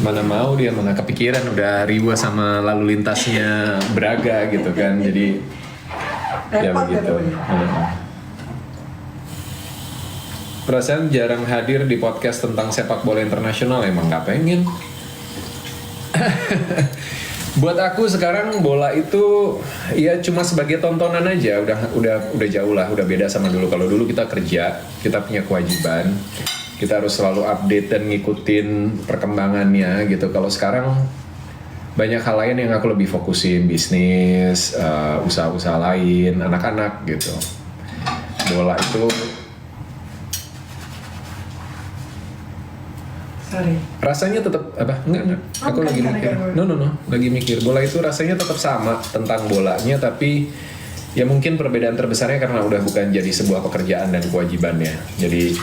mana mau, dia mana kepikiran, udah riwa sama lalu lintasnya Braga gitu kan. Jadi ya Repot begitu. Perasaan jarang hadir di podcast tentang sepak bola internasional, emang nggak pengen. Buat aku sekarang bola itu ya cuma sebagai tontonan aja, udah jauh lah, udah beda sama dulu. Kalau dulu kita kerja, kita punya kewajiban, kita harus selalu update dan ngikutin perkembangannya gitu. Kalau sekarang banyak hal lain yang aku lebih fokusin, bisnis, usaha-usaha lain, anak-anak gitu. Bola itu Sorry. Rasanya tetap apa? Enggak. Aku bukan lagi karena mikir. gangguan. No. Lagi mikir. Bola itu rasanya tetap sama tentang bolanya, tapi ya mungkin perbedaan terbesarnya karena udah bukan jadi sebuah pekerjaan dan kewajibannya. Jadi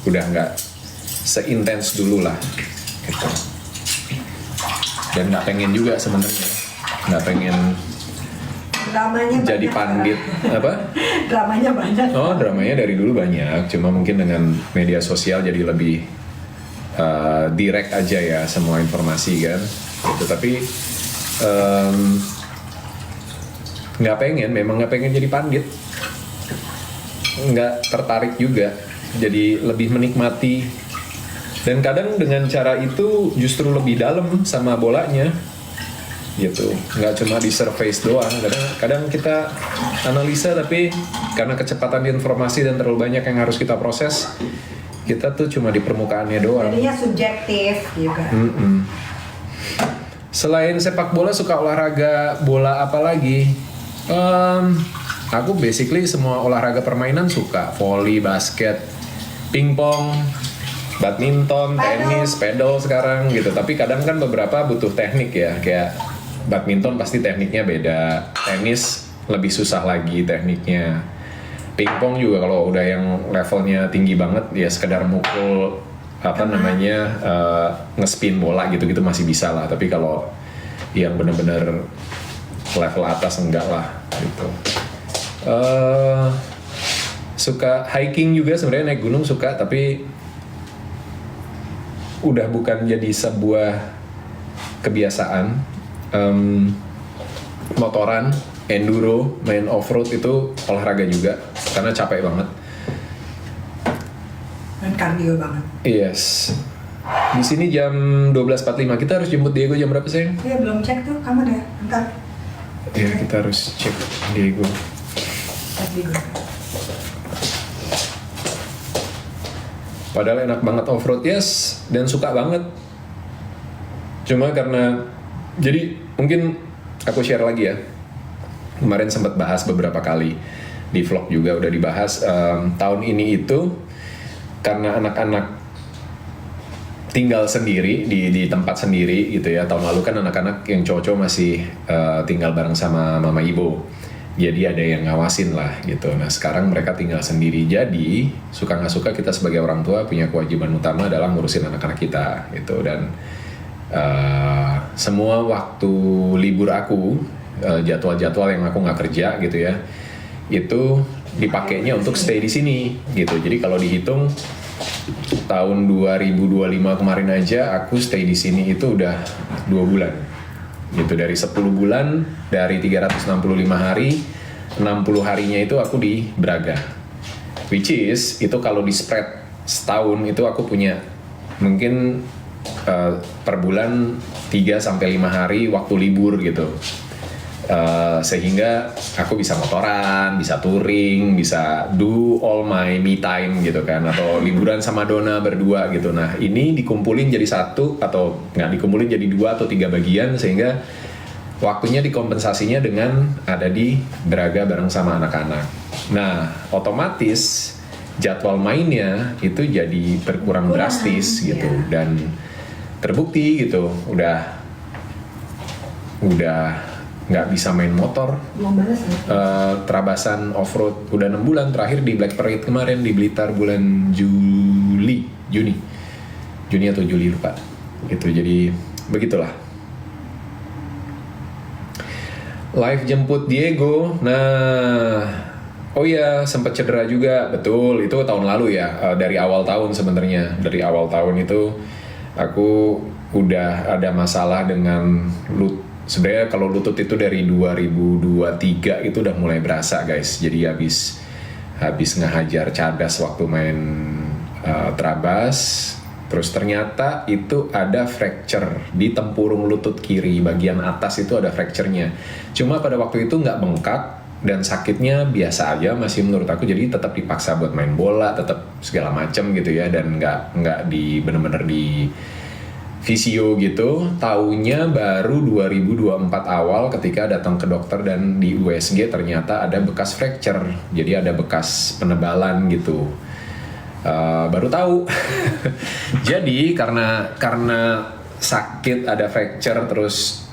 udah nggak seintens dulu lah. Gitu. Dan nggak pengen juga sebenarnya. Nggak pengen Dramanya jadi banyak, pandit apa? Dramanya banyak. Oh, dramanya dari dulu banyak, cuma mungkin dengan media sosial jadi lebih direct aja ya semua informasi kan. Gitu. Tapi memang nggak pengen jadi pandit, nggak tertarik juga, jadi lebih menikmati. Dan kadang dengan cara itu justru lebih dalam sama bolanya. Gitu, nggak cuma di surface doang. Kadang kita analisa, tapi karena kecepatan informasi dan terlalu banyak yang harus kita proses, kita tuh cuma di permukaannya doang. Jadinya subjektif juga. Selain sepak bola, suka olahraga bola apa lagi? Aku basically semua olahraga permainan suka. Volley, basket, pingpong, badminton, tenis, pedal sekarang gitu. Tapi kadang kan beberapa butuh teknik ya, kayak badminton pasti tekniknya beda, tenis lebih susah lagi tekniknya. Pingpong juga kalau udah yang levelnya tinggi banget ya sekedar mukul ngespin bola gitu-gitu masih bisa lah. Tapi kalau yang bener-bener level atas enggak lah gitu. Suka hiking juga sebenarnya, naik gunung suka, tapi udah bukan jadi sebuah kebiasaan. Motoran, enduro, main off-road itu olahraga juga karena capek banget. Dan kardio banget. Yes. Di sini jam 12.45. Kita harus jemput Diego jam berapa sayang? Iya belum cek tuh, kamu deh. Entar. Iya, kita harus cek Diego. Padahal enak banget off-road, yes, dan suka banget. Cuma karena jadi mungkin aku share lagi ya. Kemarin sempat bahas beberapa kali di vlog juga udah dibahas. Tahun ini itu karena anak-anak tinggal sendiri di tempat sendiri gitu ya. Tahun lalu kan anak-anak yang cowok-cowok masih tinggal bareng sama mama ibu. Jadi ada yang ngawasin lah gitu. Nah sekarang mereka tinggal sendiri. Jadi suka nggak suka kita sebagai orang tua punya kewajiban utama adalah ngurusin anak-anak kita gitu. Dan semua waktu libur aku, jadwal-jadwal yang aku nggak kerja gitu ya, itu dipakainya untuk stay di sini gitu. Jadi kalau dihitung tahun 2025 kemarin aja aku stay di sini itu udah 2 bulan gitu. Dari 10 bulan, dari 365 hari, 60 harinya itu aku di Braga, which is itu kalau di spread setahun itu aku punya mungkin per bulan 3-5 hari waktu libur gitu. Sehingga aku bisa motoran, bisa touring, bisa do all my me time gitu kan, atau liburan sama Dona berdua gitu. Nah ini dikumpulin jadi satu, atau nggak dikumpulin jadi 2 atau 3 bagian, sehingga waktunya dikompensasinya dengan ada di Braga bareng sama anak-anak. Nah otomatis jadwal mainnya itu jadi berkurang drastis gitu, dan terbukti gitu udah nggak bisa main motor. Terabasan off-road udah 6 bulan, terakhir di Black Parade kemarin di Blitar bulan Juni atau Juli lupa gitu. Jadi begitulah. Live jemput Diego. Nah, oh iya sempat cedera juga, betul, itu tahun lalu ya. Dari awal tahun sebenarnya, dari awal tahun itu aku udah ada masalah dengan sebenarnya kalau lutut itu dari 2023 itu udah mulai berasa guys. Jadi habis ngehajar cadas waktu main trabas, terus ternyata itu ada fracture di tempurung lutut kiri, bagian atas itu ada fracture-nya. Cuma pada waktu itu nggak bengkak dan sakitnya biasa aja masih menurut aku, jadi tetap dipaksa buat main bola, tetap segala macam gitu ya, dan nggak bener-bener di visio gitu. Taunya baru 2024 awal ketika datang ke dokter dan di USG ternyata ada bekas fracture, jadi ada bekas penebalan gitu. Baru tahu. Jadi karena sakit, ada fracture, terus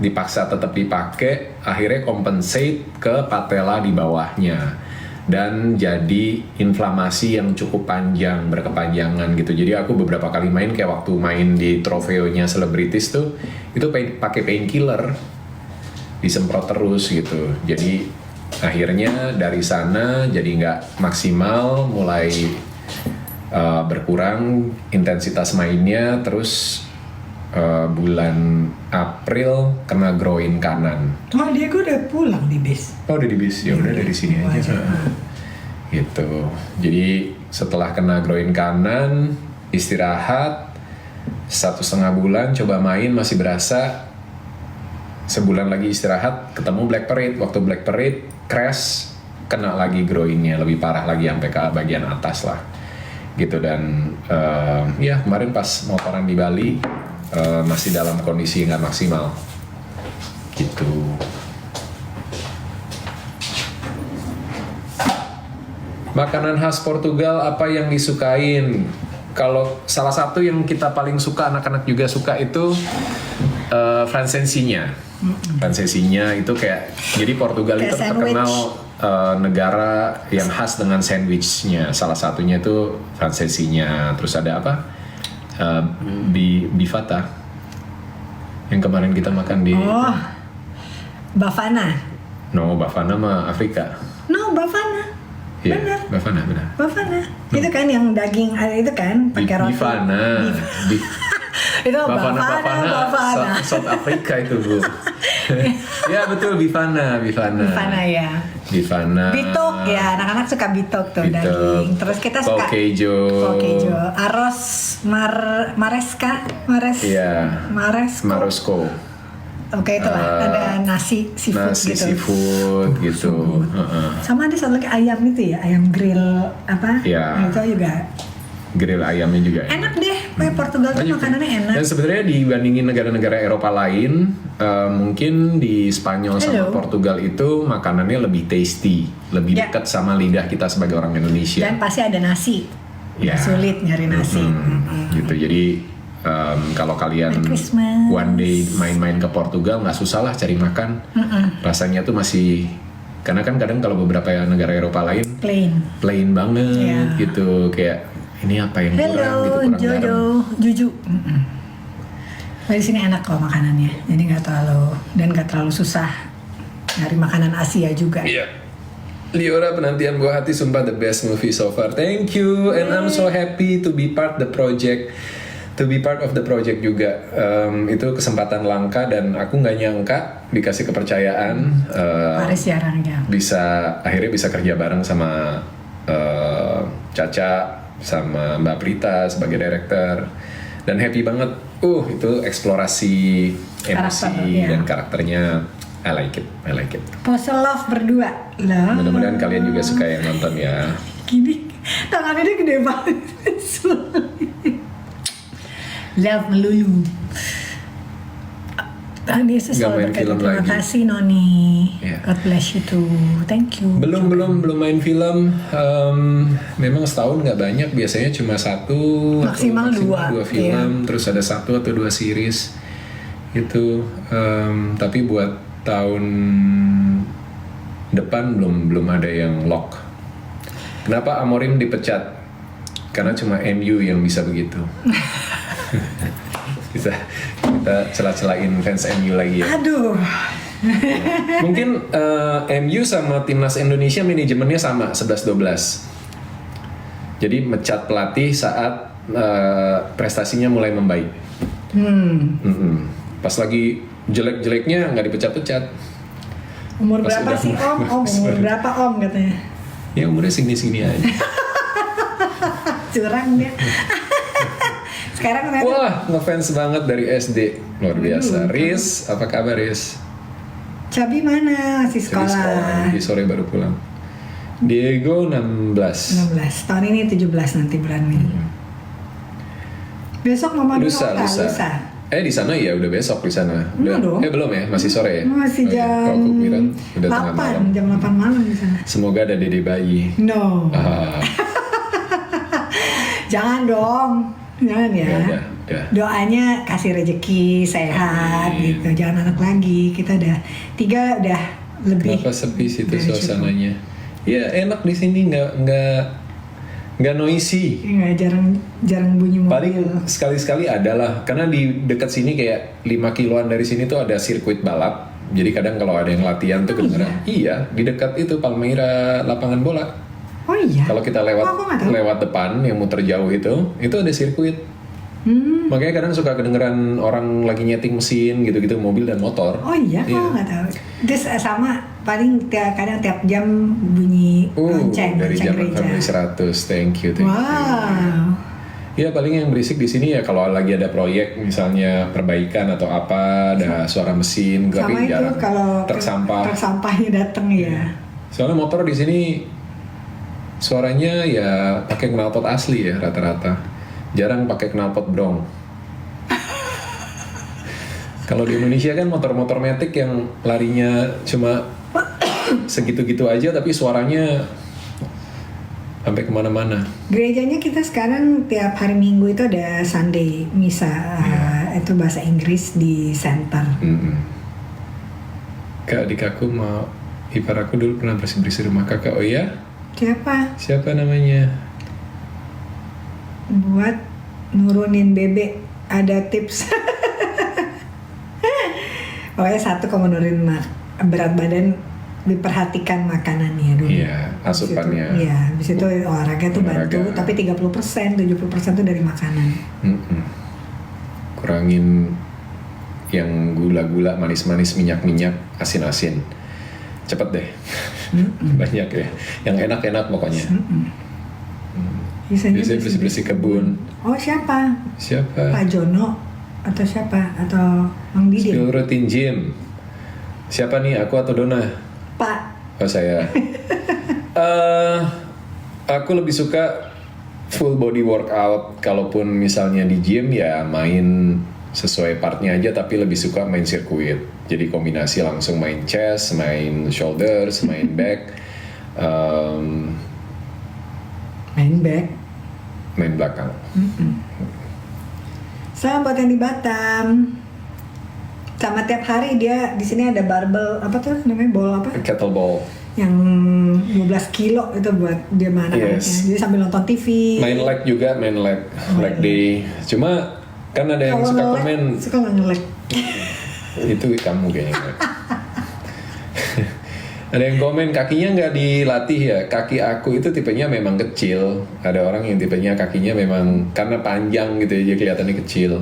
dipaksa tetap dipakai, akhirnya compensate ke patella di bawahnya, dan jadi inflamasi yang cukup panjang, berkepanjangan gitu. Jadi aku beberapa kali main, kayak waktu main di Trofeo-nya Celebrities tuh, itu pakai painkiller, disemprot terus gitu. Jadi akhirnya dari sana jadi nggak maksimal, mulai berkurang intensitas mainnya. Terus bulan April kena groin kanan. Oh, Diego udah pulang di bis. Oh, udah di bis, ya udah dari sini aja. Gitu. Jadi setelah kena groin kanan, istirahat 1,5 bulan, coba main masih berasa. Sebulan lagi istirahat, ketemu Black Parade. Waktu Black Parade crash, kena lagi groinnya, lebih parah lagi sampai ke bagian atas lah. Gitu. Dan ya kemarin pas motoran di Bali masih dalam kondisi nggak maksimal. Gitu. Makanan khas Portugal apa yang disukain? Kalau salah satu yang kita paling suka, anak-anak juga suka itu francesinha. Francesinha itu kayak, jadi Portugal kayak itu terkenal negara yang khas dengan sandwichnya. Salah satunya itu francesinha. Terus ada apa? Bifata yang kemarin kita makan di. Oh, Bafana. No, Bafana mah Afrika. No, Bafana. Iya, Benar. Bafana. Bafana. Itu kan yang daging itu kan pakai roti. Bifana. Itu Bafana. South Africa itu, Bu. Ya betul, Bifana ya. Bifana. Bitok ya, anak-anak suka bitok tuh, Bitok. daging. Terus kita suka Pokejo. Arroz maresca. Iya. Marosco. Oke, itu lah. Ada nasi seafood Nasi gitu. seafood gitu. Sama ada satu lagi ayam itu ya, ayam grill apa? Iya. Nah, itu juga Grill ayamnya juga enak deh. Kayak Portugal tuh Banyak. makanannya enak. Dan sebenarnya dibandingin negara-negara Eropa lain, mungkin di Spanyol sama Portugal itu makanannya lebih tasty, lebih Ya. dekat sama lidah kita sebagai orang Indonesia. Dan pasti ada nasi. Ya. Sulit nyari nasi. Gitu. Jadi kalau kalian Merry Christmas. one day main-main ke Portugal, nggak susah lah cari makan. Rasanya tuh masih, karena kan kadang kalau beberapa negara Eropa lain plain banget Yeah. gitu, kayak ini apa yang kurang gitu, kurang garam. Juju. Nah, di sini enak kok makanannya, jadi nggak terlalu susah nyari makanan Asia juga. Iya. Liora, penantian buah hati, sumpah the best movie so far. Thank you, and I'm so happy to be part of the project juga. Itu kesempatan langka dan aku nggak nyangka dikasih kepercayaan. Paris jarang ya. Akhirnya bisa kerja bareng sama Caca, sama Mbak Prita sebagai director, dan happy banget. Itu eksplorasi emosi dan karakternya. I like it. Pose love berdua lah. Mudah-mudahan kalian juga suka yang nonton ya. Gini, tangannya dia gede banget. Love melulu. Tuhan Yesus Nggak selalu main berkati. film Terima lagi. kasih Noni. Iya. God bless you too. Thank you. Belum main film. Memang setahun nggak banyak, biasanya cuma satu Maksimal atau dua, dua film, terus ada 1 atau 2 series gitu. Tapi buat tahun depan belum ada yang lock. Kenapa Amorim dipecat? Karena cuma MU yang bisa begitu. kita celah-celahin fans MU lagi ya. Aduh. Mungkin MU sama timnas Indonesia manajemennya sama 11-12. Jadi mecat pelatih saat prestasinya mulai membaik. Pas lagi jelek-jeleknya nggak dipecat-pecat. Umur Pas berapa udah sih Om? Umur berapa Om katanya? Ya umurnya segini-segini aja. Curang dia. Sekarang ternyata Wah, ngefans banget dari SD. Luar biasa. Riz, apa kabar Riz? Cabi mana? Masih Dari sekolah. Di sore baru pulang. Diego 16. 16. Tahun ini 17 nanti bulan Mei. Besok Mama Lusa. Di sana ya udah besok di sana. Belum dong. Belum ya, masih sore ya. Masih Oh, iya. jam Kalau aku kira udah tengah malam. 8, jam 8 malam di sana. Semoga ada dede bayi. No. Ah, Jangan dong. Jangan ya. Udah. Doanya kasih rezeki, sehat gitu. Jangan anak lagi. Kita udah 3 udah lebih. Kenapa sepi situ dari suasananya? Ya enak di sini, nggak noisy. Nggak, jarang bunyi mobil. Paling sekali-sekali ada lah, karena di dekat sini kayak 5 kiloan dari sini tuh ada sirkuit balap. Jadi kadang kalau ada yang latihan tuh kedengeran. Iya, di dekat itu Palmyra lapangan bola. Oh iya. Kalau kita aku nggak tahu. lewat depan yang muter jauh itu ada sirkuit. Makanya kadang suka kedengeran orang lagi nyeting mesin gitu-gitu, mobil dan motor. Oh iya, aku nggak tahu. Terus sama paling kadang tiap jam bunyi lonceng Dari lonceng zaman gereja. Family 100, thank you. Wow. Ya paling yang berisik di sini ya kalau lagi ada proyek misalnya perbaikan atau apa, ada suara mesin, Sama tapi itu jarang. kalau Truk sampah. truk sampahnya datang ya. Soalnya motor di sini suaranya ya pakai knalpot asli ya rata-rata. Jarang pakai knalpot brong. Kalau di Indonesia kan motor-motor metik yang larinya cuma segitu-gitu aja tapi suaranya sampai kemana-mana. Gerejanya kita sekarang tiap hari Minggu itu ada Sunday Misa, itu bahasa Inggris di center. Kak, adik aku mau, ipar aku dulu pernah bersih-bersih rumah kakak. Oh ya? Siapa? Siapa namanya? Buat nurunin bebek ada tips. Pokoknya satu kalau nurunin berat badan, diperhatikan makanannya dulu. Iya, asupannya. Iya, habis itu olahraga tuh bantu, Olahraga. tapi 30%, 70% tuh dari makanan. Kurangin yang gula-gula, manis-manis, minyak-minyak, asin-asin. Cepet deh. Banyak ya. Yang enak-enak pokoknya. Biasanya Biasanya bersih-bersih kebun. Oh siapa? Siapa? Pak Jono atau siapa? Atau Mang Didin? Spill Routine Gym. Siapa nih, aku atau Dona? Pak. Oh saya. Aku lebih suka full body workout. Kalaupun misalnya di gym ya main sesuai partnya aja, tapi lebih suka main sirkuit. Jadi kombinasi langsung main chest, main shoulders, main back, Main back. main belakang. Salam buat yang di Batam. Sama tiap hari dia di sini ada barbel apa tuh namanya, ball apa? Kettlebell. Yang 12 kilo itu buat dia mana Yes. Jadi sambil nonton TV. Main leg juga, main leg day. Cuma kan ada yang Kalau suka nge-lag, komen suka nggak nge-lag? itu kamu kayaknya. Ada yang komen kakinya nggak dilatih ya. Kaki aku itu tipenya memang kecil. Ada orang yang tipenya kakinya memang karena panjang gitu ya, jadi kelihatannya kecil.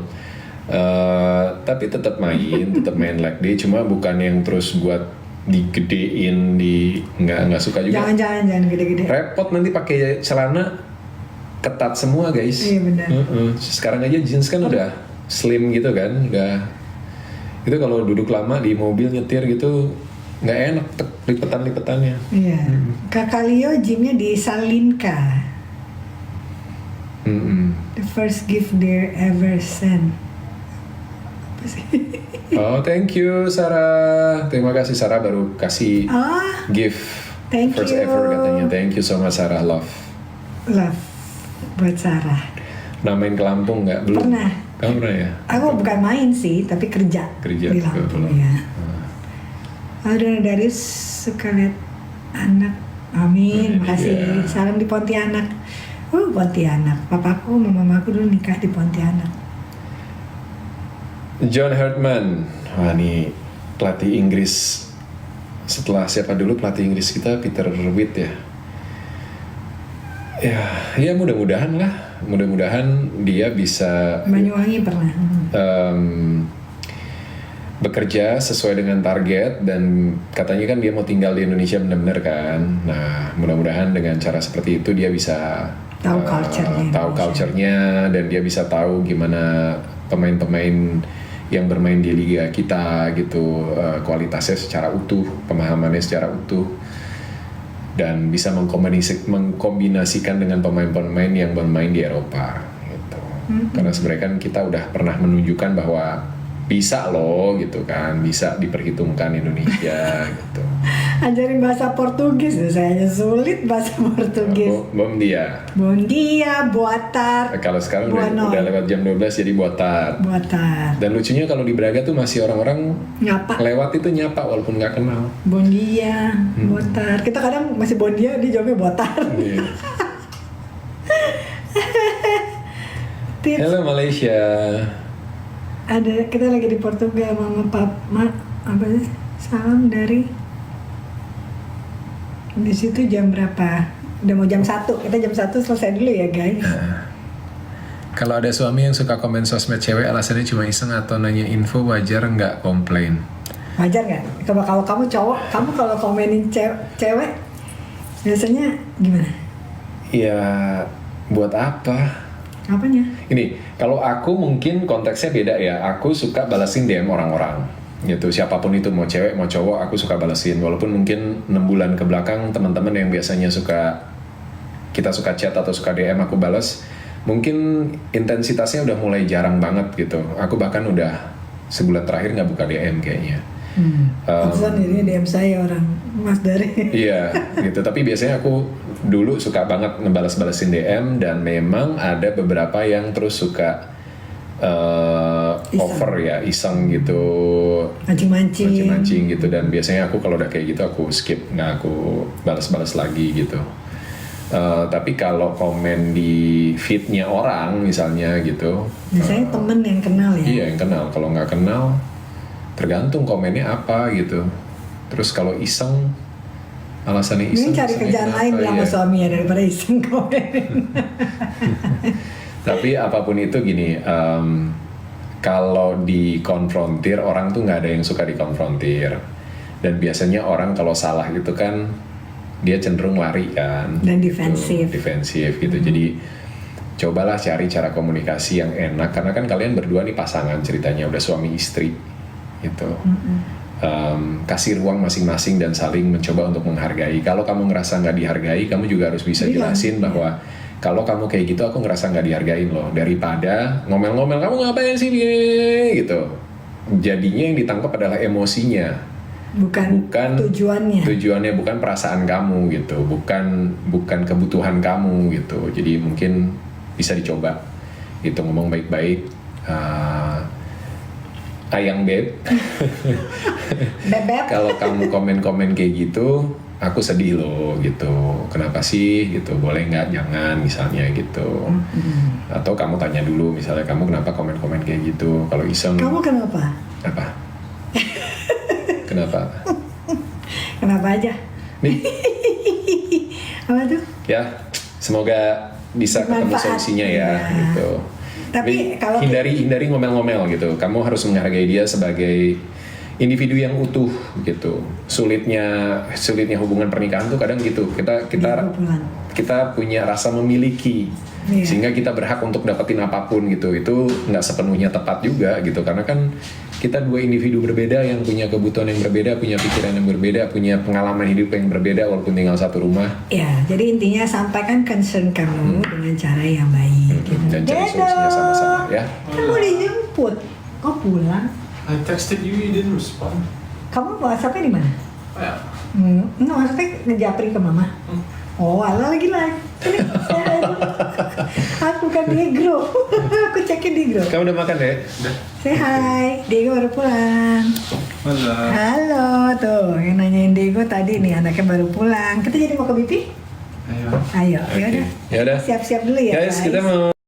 Tapi tetap main leg day. Cuma bukan yang terus buat digedein, nggak suka juga. Jangan gede-gede. Repot nanti pakai celana ketat semua guys. Iya, benar. Sekarang aja jeans kan udah slim gitu kan, itu kalau duduk lama di mobil nyetir gitu nggak enak lipetan-lipetannya. Iya. Kakak Leo gymnya di Salinka. The first gift they ever sent. Apa sih? Oh thank you Sarah, terima kasih Sarah baru kasih gift Thank first you. ever katanya. Thank you so much Sarah, love buat Sarah. Pernah main ke Lampung nggak? Belum. Pernah. Kamu pernah ya? Aku bukan main sih, tapi kerja Kerja di ke Lampung Lampung. ya. Aduh, Darius suka lihat anak. Amin, makasih. Iya. Salam di Pontianak. Pontianak. Papaku sama mamaku dulu nikah di Pontianak. John Hartman, wah nih pelatih Inggris. Setelah siapa dulu pelatih Inggris kita, Peter Witt ya. Ya mudah-mudahan lah. Mudah-mudahan dia bisa Banyuwangi pernah. bekerja sesuai dengan target, dan katanya kan dia mau tinggal di Indonesia benar-benar kan. Nah mudah-mudahan dengan cara seperti itu dia bisa Tahu culture-nya tahu Indonesia. culture-nya, dan dia bisa tahu gimana pemain-pemain yang bermain di liga kita gitu, kualitasnya secara utuh, pemahamannya secara utuh, dan bisa mengkombinasikan dengan pemain-pemain yang bermain di Eropa gitu. Karena sebenarnya kan kita udah pernah menunjukkan bahwa bisa loh gitu kan, bisa diperhitungkan Indonesia gitu. Ajarin bahasa Portugis, saya aja sulit bahasa Portugis. Bom dia. Bom dia, boa tarde. Kalau sekarang Boa udah noite. lewat jam 12 jadi boa tarde. Boa tarde. Dan lucunya kalau di Braga tuh masih orang-orang Nyapa. lewat itu nyapa walaupun nggak kenal. Bom dia, boa tarde. Kita kadang masih bon dia, dia jawabnya boa tarde. Iya. Tips. Halo Malaysia. Ada, kita lagi di Portugal, mama papa apa sih? Salam dari di situ jam berapa? Udah mau jam 1. Kita jam 1 selesai dulu ya, guys. Kalau ada suami yang suka komen sosmed cewek alasannya cuma iseng atau nanya info, wajar nggak komplain? Wajar nggak? Kalau kamu cowok, kamu kalau komenin cewek biasanya gimana? Ya buat apa? Apanya? Ini kalau aku mungkin konteksnya beda ya. Aku suka balasin DM orang-orang gitu, siapapun itu, mau cewek mau cowok, aku suka balasin. Walaupun mungkin 6 bulan ke belakang teman-teman yang biasanya kita suka chat atau suka DM aku balas, mungkin intensitasnya udah mulai jarang banget gitu. Aku bahkan udah sebulan terakhir nggak buka DM kayaknya. Pantesan ini DM saya orang Mas Dari. Iya gitu, tapi biasanya aku dulu suka banget ngebalas-balasin DM, dan memang ada beberapa yang terus suka over ya, iseng gitu, mancing-mancing gitu. Dan biasanya aku kalau udah kayak gitu aku skip, nggak aku balas-balas lagi gitu. Tapi kalau komen di feednya orang misalnya gitu, Biasanya temen yang kenal ya. iya yang kenal. Kalau nggak kenal tergantung komennya apa gitu. Terus kalau iseng, alasannya iseng, Ini cari isengnya kerjaan kenapa, lain bilang ya. sama suaminya daripada iseng komen. Tapi apapun itu gini, kalau dikonfrontir, orang tuh nggak ada yang suka dikonfrontir. Dan biasanya orang kalau salah gitu kan, dia cenderung lari kan. Dan gitu. defensif. Defensif gitu. Jadi cobalah cari cara komunikasi yang enak. Karena kan kalian berdua nih pasangan ceritanya, udah suami istri gitu. Kasih ruang masing-masing dan saling mencoba untuk menghargai. Kalau kamu ngerasa nggak dihargai, kamu juga harus bisa Bilang. jelasin bahwa kalau kamu kayak gitu aku ngerasa nggak dihargain loh, daripada ngomel-ngomel kamu ngapain sih gitu. Jadinya yang ditangkap adalah emosinya, Bukan tujuannya. tujuannya bukan perasaan kamu gitu, bukan kebutuhan kamu gitu. Jadi mungkin bisa dicoba gitu, ngomong baik-baik. Ayang beb, Bebek. kalau kamu komen-komen kayak gitu, aku sedih loh gitu. Kenapa sih gitu? Boleh nggak? Jangan misalnya gitu. Atau kamu tanya dulu misalnya, kamu kenapa komen-komen kayak gitu? Kalau iseng, Kamu kenapa? apa? Kenapa? Kenapa aja? Nih, Apa tuh? ya semoga bisa ketemu Bermanfaat. solusinya ya Iya. gitu. Tapi kalau hindari ngomel-ngomel gitu. Kamu harus menghargai dia sebagai individu yang utuh gitu. Sulitnya hubungan pernikahan tuh kadang gitu. Kita punya rasa memiliki, Iya. sehingga kita berhak untuk dapetin apapun gitu. Itu nggak sepenuhnya tepat juga gitu, karena kan kita dua individu berbeda yang punya kebutuhan yang berbeda, punya pikiran yang berbeda, punya pengalaman hidup yang berbeda walaupun tinggal satu rumah. Ya, jadi intinya sampaikan concern kamu dengan cara yang baik. Gitu. Dan cari solusinya sama-sama ya. Kan mau dijemput. Kok pulang? I texted you, you didn't respond. Kamu WhatsApp-nya di mana? Yeah. Enggak, maksudnya ngejapri ke mama. Oh, ala lagi live. Aku kan Diego. Aku cekin Diego. Kamu udah makan deh? Say hi, Diego baru pulang. Halo. Halo, tuh yang nanyain Diego tadi nih, anaknya baru pulang. Kita jadi mau ke BP? Ayo. Ayo, ya udah. Ya udah. Siap-siap dulu ya, Guys, kita mau